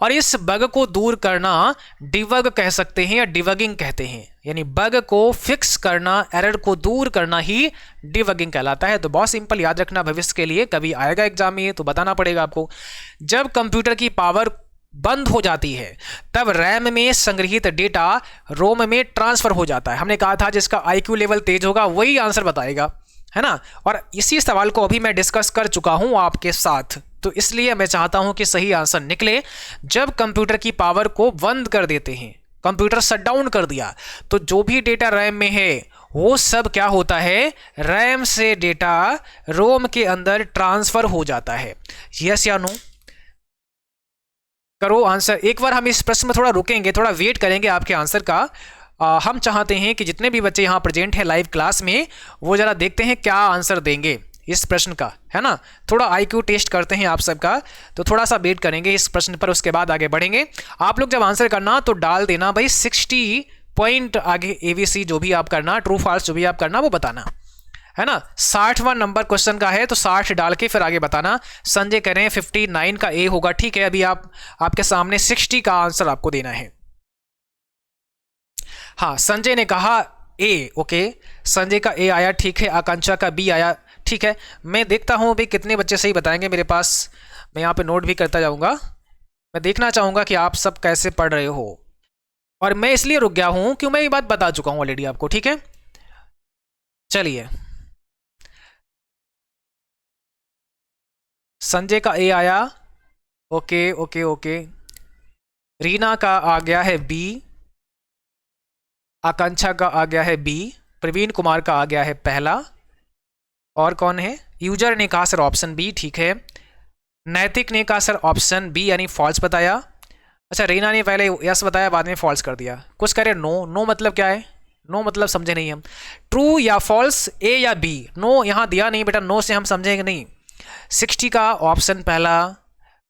और इस बग को दूर करना डिबग कह सकते हैं या डिबगिंग कहते हैं, यानी बग को फिक्स करना, एरर को दूर करना ही डिबगिंग कहलाता है। तो बहुत सिंपल याद रखना, भविष्य के लिए कभी आएगा एग्जाम में तो बताना पड़ेगा आपको। जब कंप्यूटर की पावर बंद हो जाती है तब रैम में संग्रहित डेटा रोम में ट्रांसफर हो जाता है। हमने कहा था जिसका IQ लेवल तेज होगा वही आंसर बताएगा, है ना। और इसी सवाल को अभी मैं डिस्कस कर चुका हूं आपके साथ, तो इसलिए मैं चाहता हूं कि सही आंसर निकले। जब कंप्यूटर की पावर को बंद कर देते हैं, कंप्यूटर शट डाउन कर दिया, तो जो भी डेटा रैम में है वो सब क्या होता है, रैम से डेटा रोम के अंदर ट्रांसफर हो जाता है। यस या नो, करो आंसर। एक बार हम इस प्रश्न में थोड़ा रुकेंगे, थोड़ा वेट करेंगे आपके आंसर का। हम चाहते हैं कि जितने भी बच्चे यहाँ प्रेजेंट हैं लाइव क्लास में, वो ज़रा देखते हैं क्या आंसर देंगे इस प्रश्न का, है ना। थोड़ा आईक्यू टेस्ट करते हैं आप सबका, तो थोड़ा सा वेट करेंगे इस प्रश्न पर, उसके बाद आगे बढ़ेंगे। आप लोग जब आंसर करना तो डाल देना भाई 60 पॉइंट आगे ABC जो भी आप करना, ट्रू फॉल्स जो भी आप करना वो बताना, है ना। 60वां नंबर क्वेश्चन का है तो 60 डाल के फिर आगे बताना। संजय कह रहे हैं 59 का A होगा, ठीक है। अभी आपके सामने 60 का आंसर आपको देना है। हाँ, संजय ने कहा A, ओके, संजय का A आया, ठीक है। आकांक्षा का B आया, ठीक है। मैं देखता हूँ भाई कितने बच्चे सही बताएंगे मेरे पास, मैं यहाँ पे नोट भी करता जाऊँगा। मैं देखना चाहूँगा कि आप सब कैसे पढ़ रहे हो, और मैं इसलिए रुक गया हूँ क्यों मैं ये बात बता चुका हूँ ऑलरेडी आपको, ठीक है। चलिए, संजय का A आया, ओके ओके ओके। रीना का आ गया है B, आकांक्षा का आ गया है B, प्रवीण कुमार का आ गया है पहला, और कौन है, यूजर ने कहा सर ऑप्शन B, ठीक है। नैतिक ने कहा सर ऑप्शन B यानी फॉल्स बताया। अच्छा, रीना ने पहले यस बताया, बाद में फॉल्स कर दिया। कुछ कह रहे नो, नो मतलब क्या है, नो मतलब समझे नहीं हम। ट्रू या फॉल्स, A या B, नो यहाँ दिया नहीं बेटा, नो से हम समझेंगे नहीं। 60 का ऑप्शन पहला,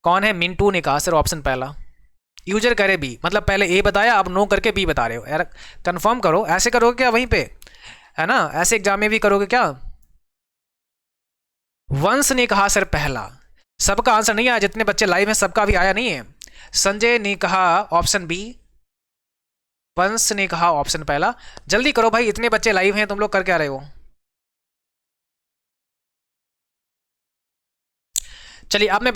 कौन है, मिंटू ने कहा सर ऑप्शन पहला। यूजर करे B, मतलब पहले A बताया, अब नो करके B बता रहे हो यार, कंफर्म करो। ऐसे करोगे क्या वहीं पे, है ना, ऐसे एग्जाम में भी करोगे क्या। वंश ने कहा सर पहला, सबका आंसर नहीं आया, जितने बच्चे लाइव हैं सबका भी आया नहीं है। संजय ने कहा ऑप्शन B, वंश ने कहा ऑप्शन पहला। जल्दी करो भाई, इतने बच्चे लाइव हैं, तुम लोग कर क्या रहे हो। चलिए अब मैं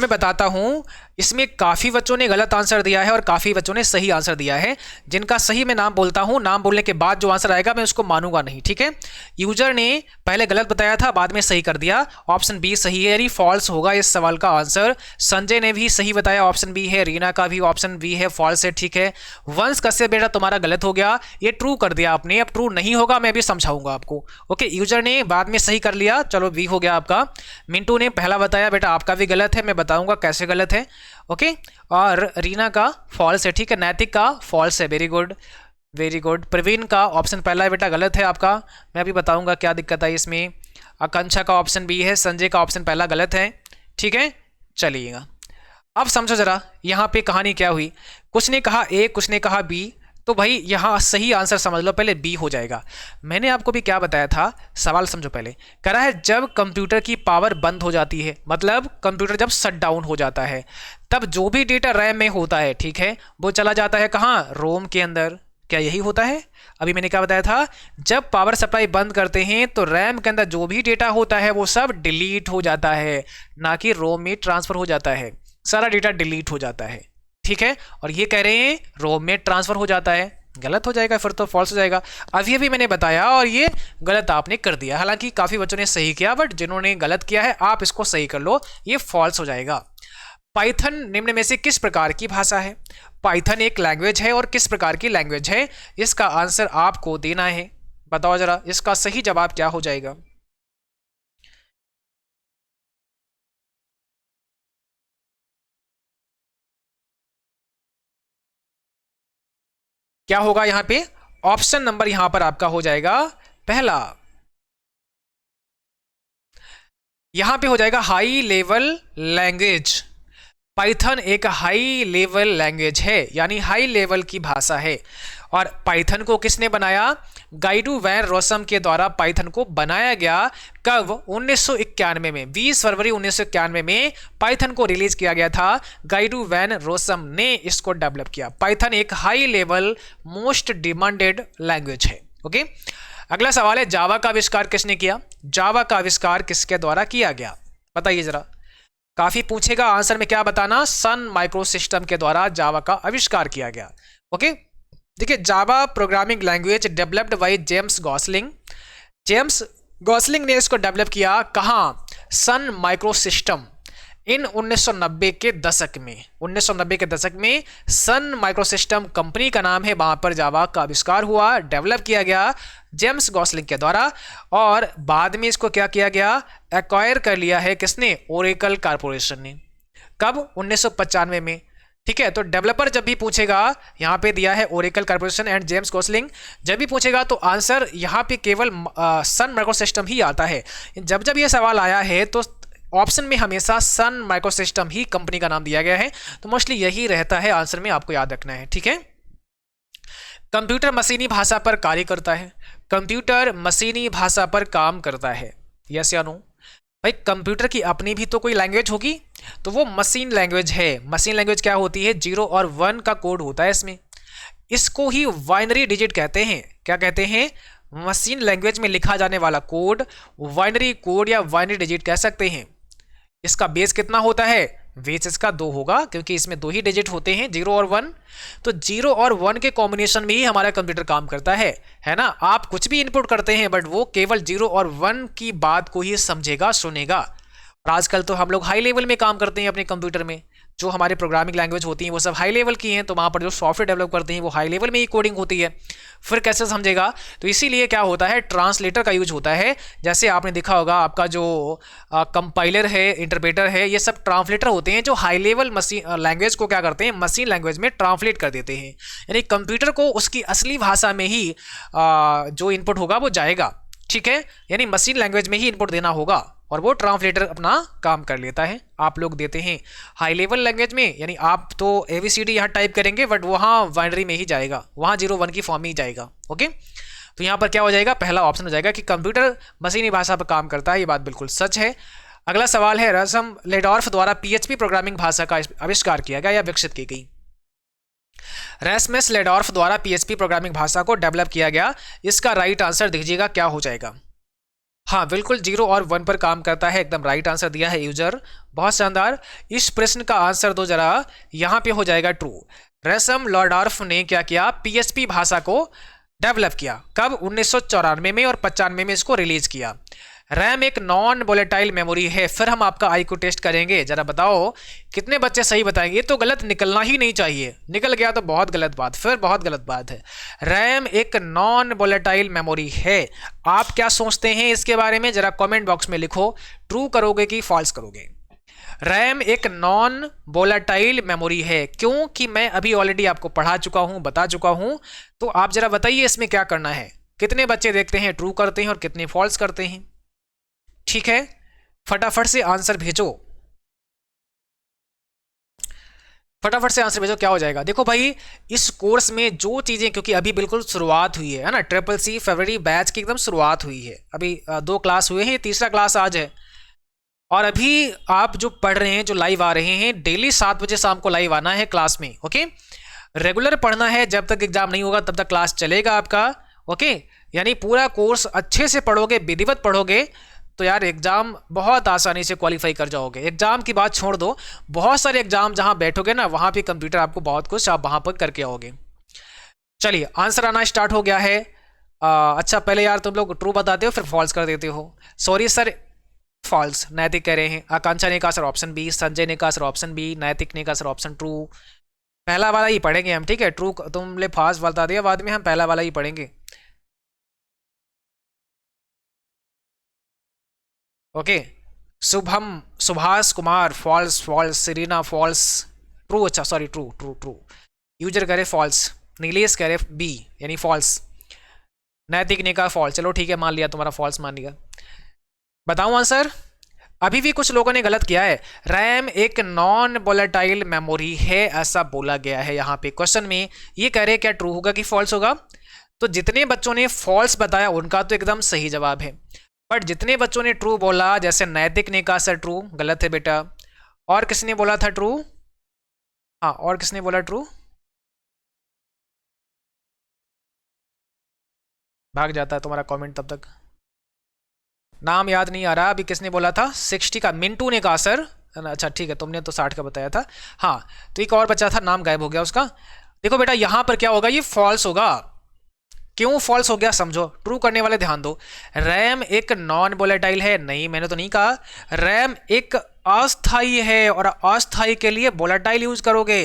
बताता हूँ इसमें काफ़ी बच्चों ने गलत आंसर दिया है और काफ़ी बच्चों ने सही आंसर दिया है। जिनका सही मैं नाम बोलता हूँ, नाम बोलने के बाद जो आंसर आएगा मैं उसको मानूंगा नहीं, ठीक है। यूजर ने पहले गलत बताया था, बाद में सही कर दिया, ऑप्शन B सही है, यानी फॉल्स होगा इस सवाल का आंसर। संजय ने भी सही बताया, ऑप्शन B है। रीना का भी ऑप्शन B है, फॉल्स है, ठीक है। वंश कश्यप बेटा तुम्हारा गलत हो गया, ये ट्रू कर दिया आपने, अब ट्रू नहीं होगा, मैं भी समझाऊंगा आपको, ओके। यूजर ने बाद में सही कर लिया, चलो B हो गया आपका। मिंटू ने पहला बताया, बेटा आपका भी गलत है, मैं बताऊंगा कैसे गलत है, ओके। और रीना का फॉल्स है, ठीक है। नैतिक का फॉल्स है, very good very good. Praveen का ऑप्शन पहला है बेटा, गलत है आपका, मैं अभी बताऊंगा क्या दिक्कत है इसमें। आकांक्षा का ऑप्शन B है, संजय का ऑप्शन पहला गलत है, ठीक है। चलिएगा, अब समझो जरा यहाँ पे कहानी क्या हुई। कुछ ने कहा A, कुछ ने कहा B, तो भाई यहाँ सही आंसर समझ लो, पहले B हो जाएगा। मैंने आपको भी क्या बताया था, सवाल समझो पहले। कह रहा है जब कंप्यूटर की पावर बंद हो जाती है, मतलब कंप्यूटर जब शट डाउन हो जाता है, तब जो भी डेटा रैम में होता है, ठीक है, वो चला जाता है कहाँ, रोम के अंदर। क्या यही होता है। अभी मैंने क्या बताया था, जब पावर सप्लाई बंद करते हैं तो रैम के अंदर जो भी डेटा होता है वो सब डिलीट हो जाता है, ना कि रोम में ट्रांसफर हो जाता है, सारा डेटा डिलीट हो जाता है, ठीक है। और ये कह रहे हैं रोम में ट्रांसफर हो जाता है, गलत हो जाएगा, फिर तो फॉल्स हो जाएगा। अभी मैंने बताया और ये गलत आपने कर दिया। हालांकि काफ़ी बच्चों ने सही किया, बट जिन्होंने गलत किया है आप इसको सही कर लो, ये फॉल्स हो जाएगा। पाइथन निम्न में से किस प्रकार की भाषा है। पाइथन एक लैंग्वेज है और किस प्रकार की लैंग्वेज है, इसका आंसर आपको देना है। बताओ जरा, इसका सही जवाब क्या हो जाएगा। क्या होगा यहाँ पे, ऑप्शन नंबर यहाँ पर आपका हो जाएगा पहला, यहाँ पे हो जाएगा हाई लेवल लैंग्वेज। पाइथन एक हाई लेवल लैंग्वेज है, यानी हाई लेवल की भाषा है। और पाइथन को किसने बनाया, गाइडू वैन रोसम के द्वारा पाइथन को बनाया गया। कब, 1991 में, 20 फरवरी 1991 में पाइथन को रिलीज किया गया था। गाइडू वैन रोसम ने इसको डेवलप किया। पाइथन एक high level most demanded language है, ओके। अगला सवाल है, जावा का आविष्कार किसने किया। जावा का आविष्कार किसके द्वारा किया गया, बताइए जरा। काफी पूछेगा, आंसर में क्या बताना, सन माइक्रो सिस्टम के द्वारा जावा का आविष्कार किया गया, ओके। देखिए, Java programming language developed by James Gosling. James Gosling ने इसको डेवलप किया कहाँ, सन माइक्रो सिस्टम, इन 1990 के दशक में। 1990 के दशक में सन माइक्रो सिस्टम कंपनी का नाम है, वहां पर जावा का आविष्कार हुआ, डेवलप किया गया जेम्स गॉसलिंग के द्वारा। और बाद में इसको क्या किया गया, एक्वायर कर लिया है किसने, ओरेकल कारपोरेशन ने। कब, 1995 में, ठीक है। तो डेवलपर जब भी पूछेगा, यहाँ पे दिया है Oracle corporation and James Gosling, जब भी पूछेगा तो आंसर यहाँ पे केवल सन माइक्रोसिस्टम ही आता है। जब जब ये सवाल आया है तो ऑप्शन में हमेशा सन माइक्रोसिस्टम ही कंपनी का नाम दिया गया है, तो मोस्टली यही रहता है आंसर में, आपको याद रखना है। ठीक है। कंप्यूटर मशीनी भाषा पर कार्य करता है। कंप्यूटर मशीनी भाषा पर काम करता है, यस या नो? भाई कंप्यूटर की अपनी भी तो कोई लैंग्वेज होगी, तो वो मशीन लैंग्वेज है। मशीन लैंग्वेज क्या होती है? 0 और 1 का कोड होता है इसमें। इसको ही बाइनरी डिजिट कहते हैं। क्या कहते हैं? मशीन लैंग्वेज में लिखा जाने वाला कोड बाइनरी कोड या बाइनरी डिजिट कह सकते हैं। इसका बेस कितना होता है? बेस इसका 2 होगा, क्योंकि इसमें 2 ही डिजिट होते हैं, 0 और 1। तो 0 और 1 के कॉम्बिनेशन में ही हमारा कंप्यूटर काम करता है ना। आप कुछ भी इनपुट करते हैं बट वो केवल 0 और 1 की बात को ही समझेगा, सुनेगा। और आजकल तो हम लोग हाई लेवल में काम करते हैं अपने कंप्यूटर में। जो हमारे प्रोग्रामिंग लैंग्वेज होती हैं वो सब हाई लेवल की हैं, तो वहाँ पर जो सॉफ्टवेयर डेवलप करते हैं वो हाई लेवल में ही कोडिंग होती है। फिर कैसे समझेगा? तो इसीलिए क्या होता है, ट्रांसलेटर का यूज होता है। जैसे आपने देखा होगा आपका जो कंपाइलर है, इंटरप्रेटर है, ये सब ट्रांसलेटर होते हैं जो हाई लेवल मशीन लैंग्वेज को क्या करते हैं, मशीन लैंग्वेज में ट्रांसलेट कर देते हैं। यानी कंप्यूटर को उसकी असली भाषा में ही जो इनपुट होगा वो जाएगा। ठीक है। यानी मशीन लैंग्वेज में ही इनपुट देना होगा और वो ट्रांसलेटर अपना काम कर लेता है। आप लोग देते हैं हाई लेवल लैंग्वेज में, यानी आप तो ABCD यहाँ टाइप करेंगे बट वहाँ बाइनरी में ही जाएगा, वहाँ 0-1 की फॉर्म में ही जाएगा। ओके। तो यहाँ पर क्या हो जाएगा? पहला ऑप्शन हो जाएगा कि कंप्यूटर मशीनी भाषा पर काम करता है। ये बात बिल्कुल सच है। अगला सवाल है, रसम लेडॉर्फ द्वारा PHP प्रोग्रामिंग भाषा का आविष्कार किया गया या विकसित की गई? रेस्मस लेडॉर्फ द्वारा PHP प्रोग्रामिंग भाषा को डेवलप किया गया। इसका राइट आंसर दीजिएगा, क्या हो जाएगा? हाँ बिल्कुल, 0 और 1 पर काम करता है। एकदम राइट आंसर दिया है यूजर, बहुत शानदार। इस प्रश्न का आंसर दो जरा, यहाँ पे हो जाएगा ट्रू। रेसम लॉर्डॉर्फ ने क्या किया? PHP भाषा को डेवलप किया। कब? 1994 में, और 95 में इसको रिलीज किया। रैम एक नॉन वोलेटाइल मेमोरी है। फिर हम आपका IQ टेस्ट करेंगे, जरा बताओ कितने बच्चे सही बताएंगे। ये तो गलत निकलना ही नहीं चाहिए, निकल गया तो बहुत गलत बात, फिर बहुत गलत बात है। रैम एक नॉन वोलेटाइल मेमोरी है। आप क्या सोचते हैं इसके बारे में? जरा कमेंट बॉक्स में लिखो, ट्रू करोगे कि फॉल्स करोगे? रैम एक नॉन वोलेटाइल मेमोरी है, क्योंकि मैं अभी ऑलरेडी आपको पढ़ा चुका हूं, बता चुका हूं। तो आप जरा बताइए इसमें क्या करना है। कितने बच्चे देखते हैं ट्रू करते हैं और कितने फॉल्स करते हैं? ठीक है, फटाफट से आंसर भेजो, फटाफट से आंसर भेजो। क्या हो जाएगा? देखो भाई, इस कोर्स में जो चीज़ें, क्योंकि अभी बिल्कुल शुरुआत हुई है ना, CCC फरवरी बैच की एकदम शुरुआत हुई है। अभी 2 क्लास हुए हैं, तीसरा क्लास आज है। और अभी आप जो पढ़ रहे हैं, जो लाइव आ रहे हैं, डेली 7 बजे शाम को लाइव आना है क्लास में। ओके, रेगुलर पढ़ना है, जब तक एग्जाम नहीं होगा तब तक क्लास चलेगा आपका। ओके, यानी पूरा कोर्स अच्छे से पढ़ोगे, विधिवत पढ़ोगे, तो यार एग्जाम बहुत आसानी से क्वालिफाई कर जाओगे। एग्जाम की बात छोड़ दो, बहुत सारे एग्जाम जहां बैठोगे ना, वहां पे कंप्यूटर आपको बहुत कुछ आप वहां पर करके आओगे। चलिए, आंसर आना स्टार्ट हो गया है। अच्छा, पहले यार तुम लोग ट्रू बताते हो फिर फॉल्स कर देते हो। सॉरी सर, फॉल्स नैतिक कह रहे हैं। आकांक्षा ने कहा सर ऑप्शन बी, संजय ने कहा सर ऑप्शन बी, नैतिक ने कहा सर ऑप्शन ट्रू। पहला वाला ही पढ़ेंगे हम, ठीक है। ट्रू तुमने फास्ट बता दिया, बाद में हम पहला वाला ही पढ़ेंगे। Okay, Shubham, Subhash Kumar false, false, Serena false, true. अच्छा sorry, true true true. User कह रहे फॉल्स, नीलेश कह रहे बी यानी फॉल्स, नैतिक ने कहा फॉल्स। चलो ठीक है, मान लिया, तुम्हारा फॉल्स मान लिया। बताऊं आंसर? अभी भी कुछ लोगों ने गलत किया है। रैम एक नॉन वोलेटाइल मेमोरी है, ऐसा बोला गया है यहाँ पे क्वेश्चन में। ये कह रहे क्या ट्रू होगा कि फॉल्स होगा? तो जितने बच्चों ने फॉल्स बताया उनका तो एकदम सही जवाब है, बट जितने बच्चों ने ट्रू बोला, जैसे नैतिक ने कहा सर ट्रू, गलत है बेटा। और किसने बोला था ट्रू? हाँ, और किसने बोला ट्रू? भाग जाता है तुम्हारा कमेंट तब तक, नाम याद नहीं आ रहा। अभी किसने बोला था? 60 का मिंटू ने कहा सर। अच्छा ठीक है, तुमने तो 60 का बताया था। हाँ, तो एक और बच्चा था, नाम गायब हो गया उसका। देखो बेटा, यहां पर क्या होगा? ये फॉल्स होगा। क्यों फॉल्स हो गया समझो, ट्रू करने वाले ध्यान दो। रैम एक नॉन वोलेटाइल है, नहीं मैंने तो नहीं कहा। रैम एक अस्थाई है, और अस्थाई के लिए वोलेटाइल यूज करोगे,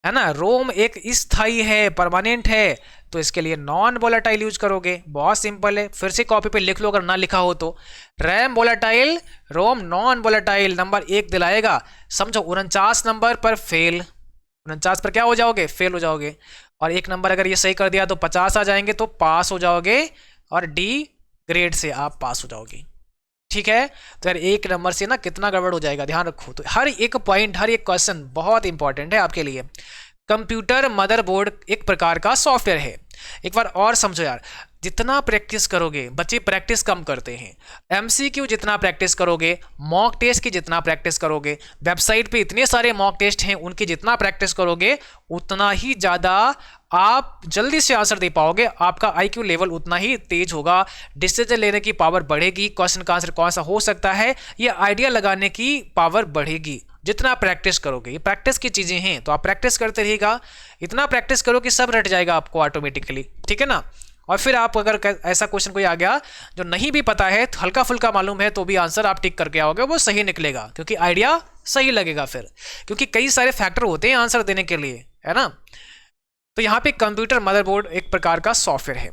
है ना। रोम एक स्थाई है, परमानेंट है, तो इसके लिए नॉन वोलेटाइल यूज करोगे। बहुत सिंपल है, फिर से कॉपी पे लिख लो अगर ना लिखा हो तो। रैम वोलेटाइल, रोम नॉन वोलेटाइल। नंबर 1 दिलाएगा, समझो। 49 नंबर पर फेल, 49 पर क्या हो जाओगे, फेल हो जाओगे। और 1 नंबर अगर ये सही कर दिया तो 50 आ जाएंगे, तो पास हो जाओगे और डी ग्रेड से आप पास हो जाओगे। ठीक है, तो यार 1 नंबर से ना कितना गड़बड़ हो जाएगा, ध्यान रखो। तो हर एक पॉइंट, हर एक क्वेश्चन बहुत इंपॉर्टेंट है आपके लिए। कंप्यूटर मदरबोर्ड एक प्रकार का सॉफ्टवेयर है। एक बार और समझो यार, जितना प्रैक्टिस करोगे, बच्चे प्रैक्टिस कम करते हैं, एमसीक्यू जितना प्रैक्टिस करोगे, मॉक टेस्ट की जितना प्रैक्टिस करोगे, वेबसाइट पे इतने सारे मॉक टेस्ट हैं उनकी जितना प्रैक्टिस करोगे, उतना ही ज़्यादा आप जल्दी से आंसर दे पाओगे, आपका आईक्यू लेवल उतना ही तेज होगा, डिसीजन लेने की पावर बढ़ेगी, क्वेश्चन का आंसर कौन सा हो सकता है ये आइडिया लगाने की पावर बढ़ेगी जितना प्रैक्टिस करोगे। ये प्रैक्टिस की चीज़ें हैं, तो आप प्रैक्टिस करते रहिएगा, इतना प्रैक्टिस करो कि सब रट जाएगा आपको ऑटोमेटिकली। ठीक है ना। और फिर आप अगर ऐसा क्वेश्चन कोई आ गया जो नहीं भी पता है, तो हल्का फुल्का मालूम है, तो भी आंसर आप टिक करके आओगे, वो सही निकलेगा, क्योंकि आइडिया सही लगेगा फिर, क्योंकि कई सारे फैक्टर होते हैं आंसर देने के लिए, है ना। तो यहाँ पे कंप्यूटर मदरबोर्ड एक प्रकार का सॉफ्टवेयर है।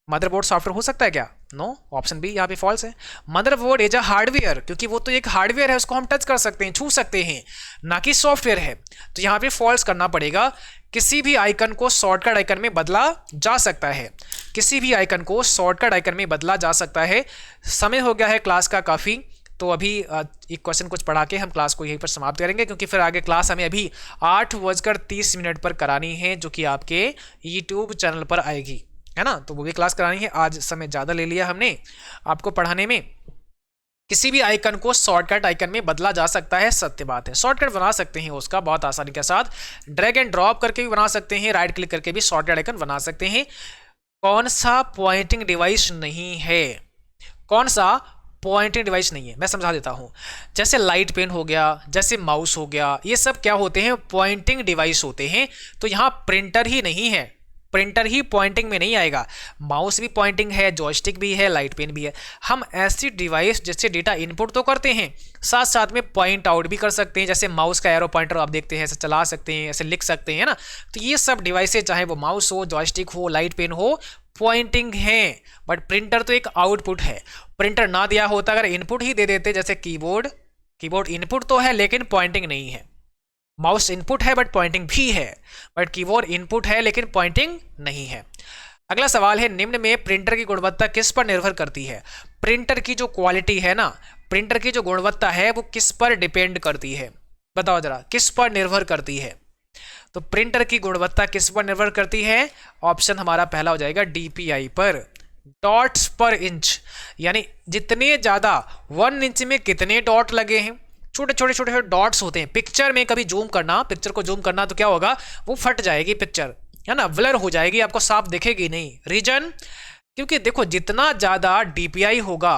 मदरबोर्ड सॉफ्टवेयर हो सकता है क्या? नो, ऑप्शन बी यहाँ पे फॉल्स है। मदरबोर्ड इज अ हार्डवेयर, क्योंकि वो तो एक हार्डवेयर है, उसको हम टच कर सकते हैं, छू सकते हैं, ना कि सॉफ्टवेयर है। तो यहाँ पे फॉल्स करना पड़ेगा। किसी भी आइकन को शॉर्टकट आइकन में बदला जा सकता है, किसी भी आइकन को शॉर्टकट आइकन में बदला जा सकता है। समय हो गया है क्लास का काफ़ी, तो अभी एक क्वेश्चन कुछ पढ़ा के हम क्लास को यहीं पर समाप्त करेंगे, क्योंकि फिर आगे क्लास हमें अभी 8:30 पर करानी है, जो कि आपके यूट्यूब चैनल पर आएगी, है ना। तो वो भी क्लास करानी है। आज समय ज़्यादा ले लिया हमने आपको पढ़ाने में। किसी भी आइकन को शॉर्टकट आइकन में बदला जा सकता है, सत्य बात है। शॉर्टकट बना सकते हैं उसका बहुत आसानी के साथ, ड्रैग एंड ड्रॉप करके भी बना सकते हैं, राइट क्लिक करके भी शॉर्टकट आइकन बना सकते हैं। कौन सा पॉइंटिंग डिवाइस नहीं है, कौन सा पॉइंटिंग डिवाइस नहीं है, मैं समझा देता हूँ। जैसे लाइट पेन हो गया, जैसे माउस हो गया, ये सब क्या होते हैं, पॉइंटिंग डिवाइस होते हैं। तो यहाँ प्रिंटर ही नहीं है, प्रिंटर ही पॉइंटिंग में नहीं आएगा। माउस भी पॉइंटिंग है, जॉयस्टिक भी है, लाइट पेन भी है। हम ऐसी डिवाइस जिससे डेटा इनपुट तो करते हैं, साथ साथ में पॉइंट आउट भी कर सकते हैं। जैसे माउस का एरो पॉइंटर आप देखते हैं, ऐसे चला सकते हैं, ऐसे लिख सकते हैं ना। तो ये सब डिवाइसेज, चाहे वो माउस हो, जॉयस्टिक हो, लाइट पेन हो, पॉइंटिंग है। बट प्रिंटर तो एक आउटपुट है। प्रिंटर ना दिया होता, अगर इनपुट ही दे देते, जैसे कीबोर्ड, कीबोर्ड इनपुट तो है लेकिन पॉइंटिंग नहीं है। माउस इनपुट है बट पॉइंटिंग भी है, बट कीबोर्ड इनपुट है लेकिन पॉइंटिंग नहीं है। अगला सवाल है, निम्न में प्रिंटर की गुणवत्ता किस पर निर्भर करती है? प्रिंटर की जो क्वालिटी है ना, प्रिंटर की जो गुणवत्ता है वो किस पर डिपेंड करती है? बताओ जरा, किस पर निर्भर करती है? तो प्रिंटर की गुणवत्ता किस पर निर्भर करती है? ऑप्शन हमारा पहला हो जाएगा DPI पर, डॉट्स पर इंच, यानी जितने ज़्यादा 1 इंच में कितने डॉट लगे हैं, छोटे छोटे छोटे छोटे डॉट्स होते हैं। पिक्चर में कभी जूम करना, पिक्चर को जूम करना तो क्या होगा, वो फट जाएगी पिक्चर, है ना, ब्लर हो जाएगी, आपको साफ दिखेगी नहीं। रीजन, क्योंकि देखो जितना ज़्यादा DPI होगा,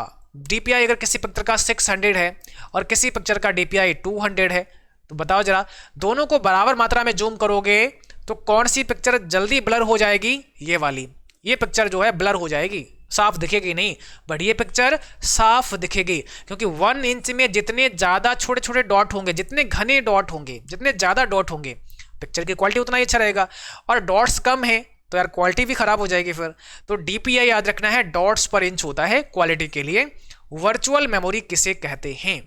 DPI अगर किसी पिक्चर का 600 है और किसी पिक्चर का DPI 200 है, तो बताओ जरा, दोनों को बराबर मात्रा में जूम करोगे तो कौन सी पिक्चर जल्दी ब्लर हो जाएगी? ये वाली, ये पिक्चर जो है ब्लर हो जाएगी, साफ दिखेगी नहीं। बट ये पिक्चर साफ दिखेगी, क्योंकि 1 इंच में जितने ज़्यादा छोटे छोटे डॉट होंगे, जितने घने डॉट होंगे, जितने ज़्यादा डॉट होंगे, पिक्चर की क्वालिटी उतना ही अच्छा रहेगा। और डॉट्स कम है तो यार क्वालिटी भी खराब हो जाएगी फिर। तो DPI याद रखना है, डॉट्स पर इंच होता है क्वालिटी के लिए। वर्चुअल मेमोरी किसे कहते हैं?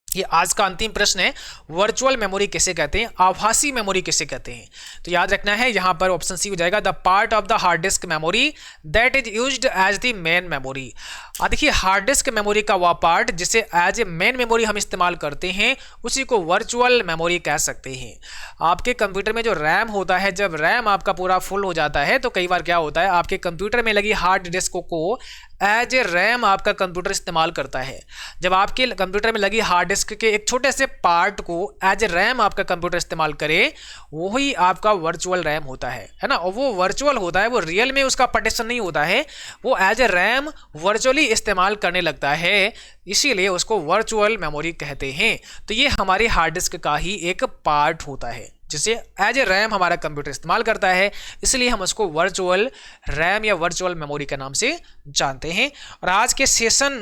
ये आज का अंतिम प्रश्न है, वर्चुअल मेमोरी किसे कहते हैं, आभासी मेमोरी किसे कहते हैं? तो याद रखना है, यहाँ पर ऑप्शन सी हो जाएगा, the part of the hard disk memory that is used as the main memory. देखिए, हार्ड डिस्क मेमोरी का वह पार्ट जिसे एज ए मेन मेमोरी हम इस्तेमाल करते हैं, उसी को वर्चुअल मेमोरी कह सकते हैं। आपके कंप्यूटर में जो रैम होता है, जब रैम आपका पूरा फुल हो जाता है तो कई बार क्या होता है, आपके कंप्यूटर में लगी हार्ड डिस्क को एज ए रैम आपका कंप्यूटर इस्तेमाल करता है। जब आपके कंप्यूटर में लगी हार्ड डिस्क के एक छोटे से पार्ट को एज ए रैम आपका कंप्यूटर इस्तेमाल करे, वही आपका वर्चुअल रैम होता है ना। और वो वर्चुअल होता है, वो रियल में उसका पार्टीशन नहीं होता है, वो एज ए रैम वर्चुअली इस्तेमाल करने लगता है, इसीलिए उसको वर्चुअल मेमोरी कहते हैं। तो ये हमारी हार्ड डिस्क का ही एक पार्ट होता है, जिसे एज ए रैम हमारा कंप्यूटर इस्तेमाल करता है, इसलिए हम उसको वर्चुअल रैम या वर्चुअल मेमोरी के नाम से जानते हैं। और आज के सेशन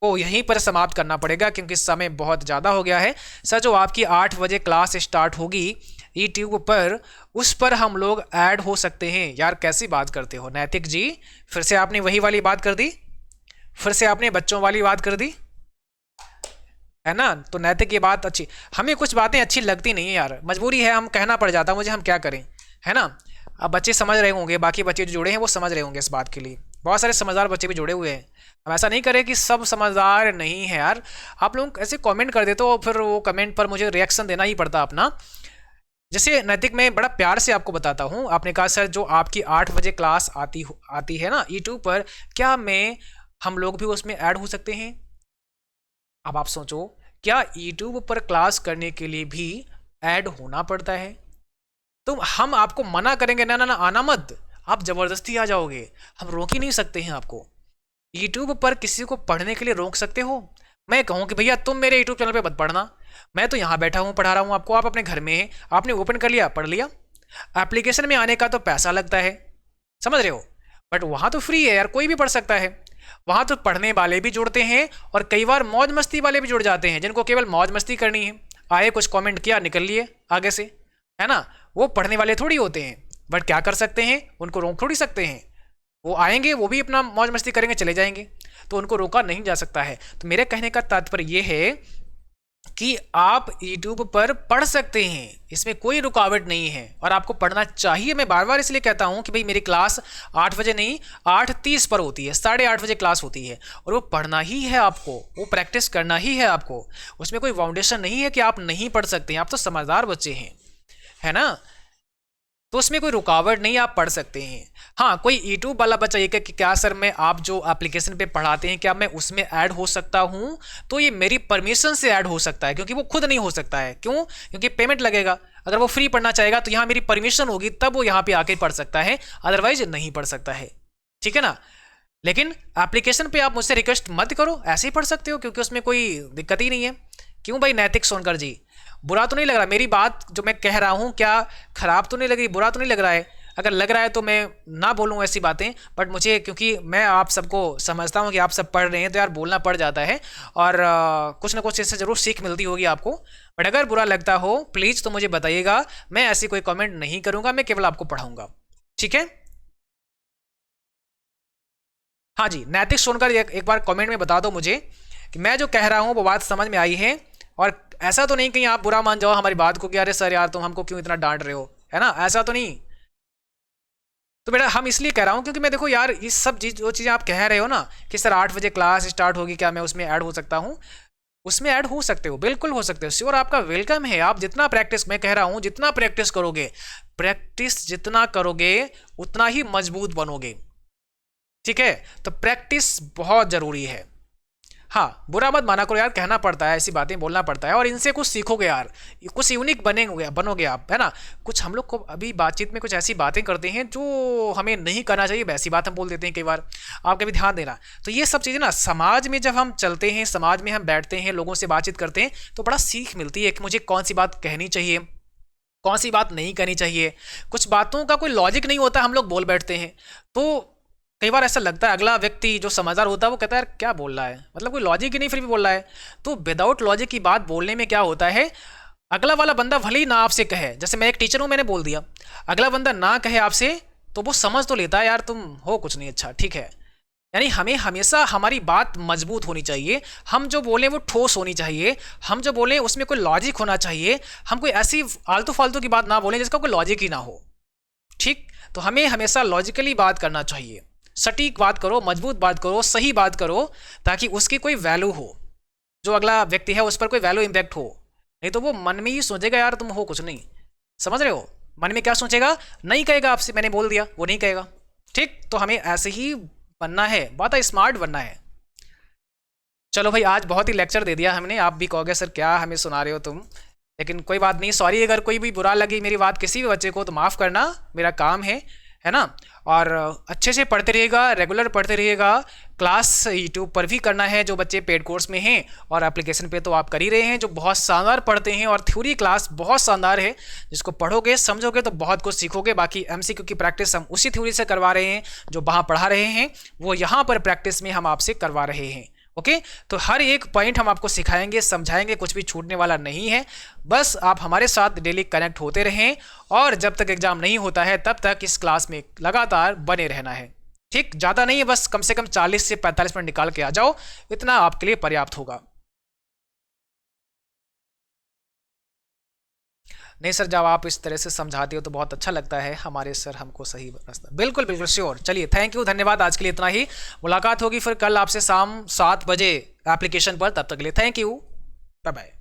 को यहीं पर समाप्त करना पड़ेगा, क्योंकि समय बहुत ज़्यादा हो गया है। सर, जो आपकी 8 बजे क्लास स्टार्ट होगी यूट्यूब पर, उस पर हम लोग ऐड हो सकते हैं। यार कैसी बात करते हो नैतिक जी, फिर से आपने वही वाली बात कर दी, फिर से आपने बच्चों वाली बात कर दी। है ना। तो नैतिक ये बात अच्छी, हमें कुछ बातें अच्छी लगती नहीं है यार, मजबूरी है, हम कहना पड़ जाता है मुझे, हम क्या करें, है ना। अब बच्चे समझ रहे होंगे, बाकी बच्चे जो जुड़े हैं वो समझ रहे होंगे इस बात के लिए, बहुत सारे समझदार बच्चे भी जुड़े हुए हैं। हम ऐसा नहीं करें कि सब समझदार नहीं है यार। आप लोग ऐसे कमेंट कर देते हो, फिर वो कमेंट पर मुझे रिएक्शन देना ही पड़ता अपना। जैसे नैतिक में बड़ा प्यार से आपको बताता हूँ, आपने कहा सर जो आपकी 8 बजे क्लास आती है ना यूट्यूब पर, क्या मैं हम लोग भी उसमें ऐड हो सकते हैं। अब आप सोचो, क्या यूट्यूब पर क्लास करने के लिए भी ऐड होना पड़ता है। तो हम आपको मना करेंगे ना ना ना आना मत, आप जबरदस्ती आ जाओगे, हम रोक ही नहीं सकते हैं आपको। यूट्यूब पर किसी को पढ़ने के लिए रोक सकते हो। मैं कहूँ कि भैया तुम मेरे यूट्यूब चैनल पे मत पढ़ना, मैं तो यहाँ बैठा हूँ पढ़ा रहा हूँ आपको, आप अपने घर में आपने ओपन कर लिया पढ़ लिया। एप्लीकेशन में आने का तो पैसा लगता है, समझ रहे हो, बट वहाँ तो फ्री है यार, कोई भी पढ़ सकता है। वहाँ तो पढ़ने वाले भी जुड़ते हैं और कई बार मौज मस्ती वाले भी जुड़ जाते हैं, जिनको केवल मौज मस्ती करनी है, आए कुछ कमेंट किया निकल लिए आगे से, है ना। वो पढ़ने वाले थोड़ी होते हैं, बट क्या कर सकते हैं, उनको रोक थोड़ी सकते हैं। वो आएंगे, वो भी अपना मौज मस्ती करेंगे, चले जाएंगे, तो उनको रोका नहीं जा सकता है। तो मेरे कहने का तात्पर्य ये है कि आप YouTube पर पढ़ सकते हैं, इसमें कोई रुकावट नहीं है और आपको पढ़ना चाहिए। मैं बार बार इसलिए कहता हूं कि भाई मेरी क्लास 8 बजे नहीं 8:30 पर होती है, 8:30 बजे क्लास होती है, और वो पढ़ना ही है आपको, वो प्रैक्टिस करना ही है आपको। उसमें कोई फाउंडेशन नहीं है कि आप नहीं पढ़ सकते हैं, आप तो समझदार बच्चे हैं, है ना। तो उसमें कोई रुकावट नहीं, आप पढ़ सकते हैं। हाँ, कोई यूट्यूब वाला बच्चा ये कि क्या सर मैं आप जो एप्लीकेशन पे पढ़ाते हैं क्या मैं उसमें ऐड हो सकता हूँ, तो ये मेरी परमिशन से ऐड हो सकता है, क्योंकि वो खुद नहीं हो सकता है। क्यों? क्योंकि पेमेंट लगेगा। अगर वो फ्री पढ़ना चाहेगा तो यहाँ मेरी परमिशन होगी, तब वो यहाँ पे आके पढ़ सकता है, अदरवाइज नहीं पढ़ सकता है, ठीक है ना। लेकिन एप्लीकेशन पे आप मुझसे रिक्वेस्ट मत करो, ऐसे ही पढ़ सकते हो, क्योंकि उसमें कोई दिक्कत ही नहीं है। क्यों भाई नैतिक सोनकर जी, बुरा तो नहीं लग रहा मेरी बात जो मैं कह रहा हूँ, क्या खराब तो नहीं लग रही, बुरा तो नहीं लग रहा है? अगर लग रहा है तो मैं ना बोलूँ ऐसी बातें, बट मुझे क्योंकि मैं आप सबको समझता हूँ कि आप सब पढ़ रहे हैं, तो यार बोलना पड़ जाता है, और कुछ ना कुछ इससे ज़रूर सीख मिलती होगी आपको। बट अगर बुरा लगता हो प्लीज़ तो मुझे बताइएगा, मैं ऐसी कोई कमेंट नहीं करूँगा, मैं केवल आपको पढ़ाऊँगा, ठीक है। हाँ जी, नैतिक सोनकर एक बार कमेंट में बता दो मुझे कि मैं जो कह रहा हूँ वो बात समझ में आई है, और ऐसा तो नहीं कहीं आप बुरा मान जाओ हमारी बात को कि अरे सर यार तुम हमको क्यों इतना डांट रहे हो, है ना, ऐसा तो नहीं। तो बेटा हम इसलिए कह रहा हूँ क्योंकि मैं देखो यार ये सब चीज़ जो चीज़ें आप कह रहे हो ना कि सर 8 बजे क्लास स्टार्ट होगी, क्या मैं उसमें ऐड हो सकता हूँ, उसमें ऐड हो सकते हो, बिल्कुल हो सकते हो, श्योर, आपका वेलकम है। आप जितना प्रैक्टिस, मैं कह रहा हूँ जितना प्रैक्टिस करोगे, प्रैक्टिस जितना करोगे उतना ही मजबूत बनोगे, ठीक है। तो प्रैक्टिस बहुत ज़रूरी है। हाँ, बुरा मत माना करो यार, कहना पड़ता है, ऐसी बातें बोलना पड़ता है, और इनसे कुछ सीखोगे यार, कुछ यूनिक बनोगे आप, है ना। कुछ हम लोग को अभी बातचीत में कुछ ऐसी बातें करते हैं जो हमें नहीं करना चाहिए, वैसी बात हम बोल देते हैं कई बार, आप कभी ध्यान देना। तो ये सब चीज़ें ना समाज में जब हम चलते हैं, समाज में हम बैठते हैं, लोगों से बातचीत करते हैं, तो बड़ा सीख मिलती है कि मुझे कौन सी बात कहनी चाहिए, कौन सी बात नहीं कहनी चाहिए। कुछ बातों का कोई लॉजिक नहीं होता, हम लोग बोल बैठते हैं। तो कई बार ऐसा लगता है अगला व्यक्ति जो समझदार होता है वो कहता है यार क्या बोल रहा है, मतलब कोई लॉजिक ही नहीं फिर भी बोल रहा है। तो विदाउट लॉजिक की बात बोलने में क्या होता है, अगला वाला बंदा भले ही ना आपसे कहे, जैसे मैं एक टीचर हूँ मैंने बोल दिया, अगला बंदा ना कहे आपसे तो वो समझ तो लेता है यार तुम हो कुछ नहीं अच्छा, ठीक है। यानी हमें हमेशा हमारी बात मजबूत होनी चाहिए, हम जो बोलें वो ठोस होनी चाहिए, हम जो बोलें उसमें कोई लॉजिक होना चाहिए, हम कोई ऐसी आलतू फालतू की बात ना बोलें जिसका कोई लॉजिक ही ना हो, ठीक। तो हमें हमेशा लॉजिकली बात करना चाहिए, सटीक बात करो, मजबूत बात करो, सही बात करो, ताकि उसकी कोई वैल्यू हो, जो अगला व्यक्ति है उस पर कोई वैल्यू इम्पैक्ट हो। नहीं तो वो मन में ही सोचेगा यार तुम हो कुछ नहीं, समझ रहे हो, मन में क्या सोचेगा, नहीं कहेगा आपसे, मैंने बोल दिया, वो नहीं कहेगा, ठीक। तो हमें ऐसे ही बनना है, बहुत स्मार्ट बनना है। चलो भाई आज बहुत ही लेक्चर दे दिया हमने, आप भी कहोगे सर क्या हमें सुना रहे हो तुम, लेकिन कोई बात नहीं, सॉरी अगर कोई भी बुरा लगी मेरी बात किसी भी बच्चे को तो माफ़ करना, मेरा काम है ना। और अच्छे से पढ़ते रहिएगा, रेगुलर पढ़ते रहिएगा। क्लास यूट्यूब पर भी करना है जो बच्चे पेड कोर्स में हैं, और एप्लीकेशन पे तो आप कर ही रहे हैं, जो बहुत शानदार पढ़ते हैं, और थ्योरी क्लास बहुत शानदार है, जिसको पढ़ोगे समझोगे तो बहुत कुछ सीखोगे। बाकी MCQ की प्रैक्टिस हम उसी थ्योरी से करवा रहे हैं, जो वहाँ पढ़ा रहे हैं वो यहाँ पर प्रैक्टिस में हम आपसे करवा रहे हैं, ओके। तो हर एक पॉइंट हम आपको सिखाएंगे, समझाएंगे, कुछ भी छूटने वाला नहीं है। बस आप हमारे साथ डेली कनेक्ट होते रहें, और जब तक एग्जाम नहीं होता है तब तक इस क्लास में लगातार बने रहना है, ठीक। ज़्यादा नहीं है, बस कम से कम 40 से 45 मिनट निकाल के आ जाओ, इतना आपके लिए पर्याप्त होगा। नहीं सर, जब आप इस तरह से समझाते हो तो बहुत अच्छा लगता है, हमारे सर हमको सही रास्ता। बिल्कुल बिल्कुल श्योर। चलिए थैंक यू, धन्यवाद, आज के लिए इतना ही। मुलाकात होगी फिर कल आपसे शाम 7 बजे एप्लीकेशन पर। तब तक के लिए थैंक यू, बाय बाय।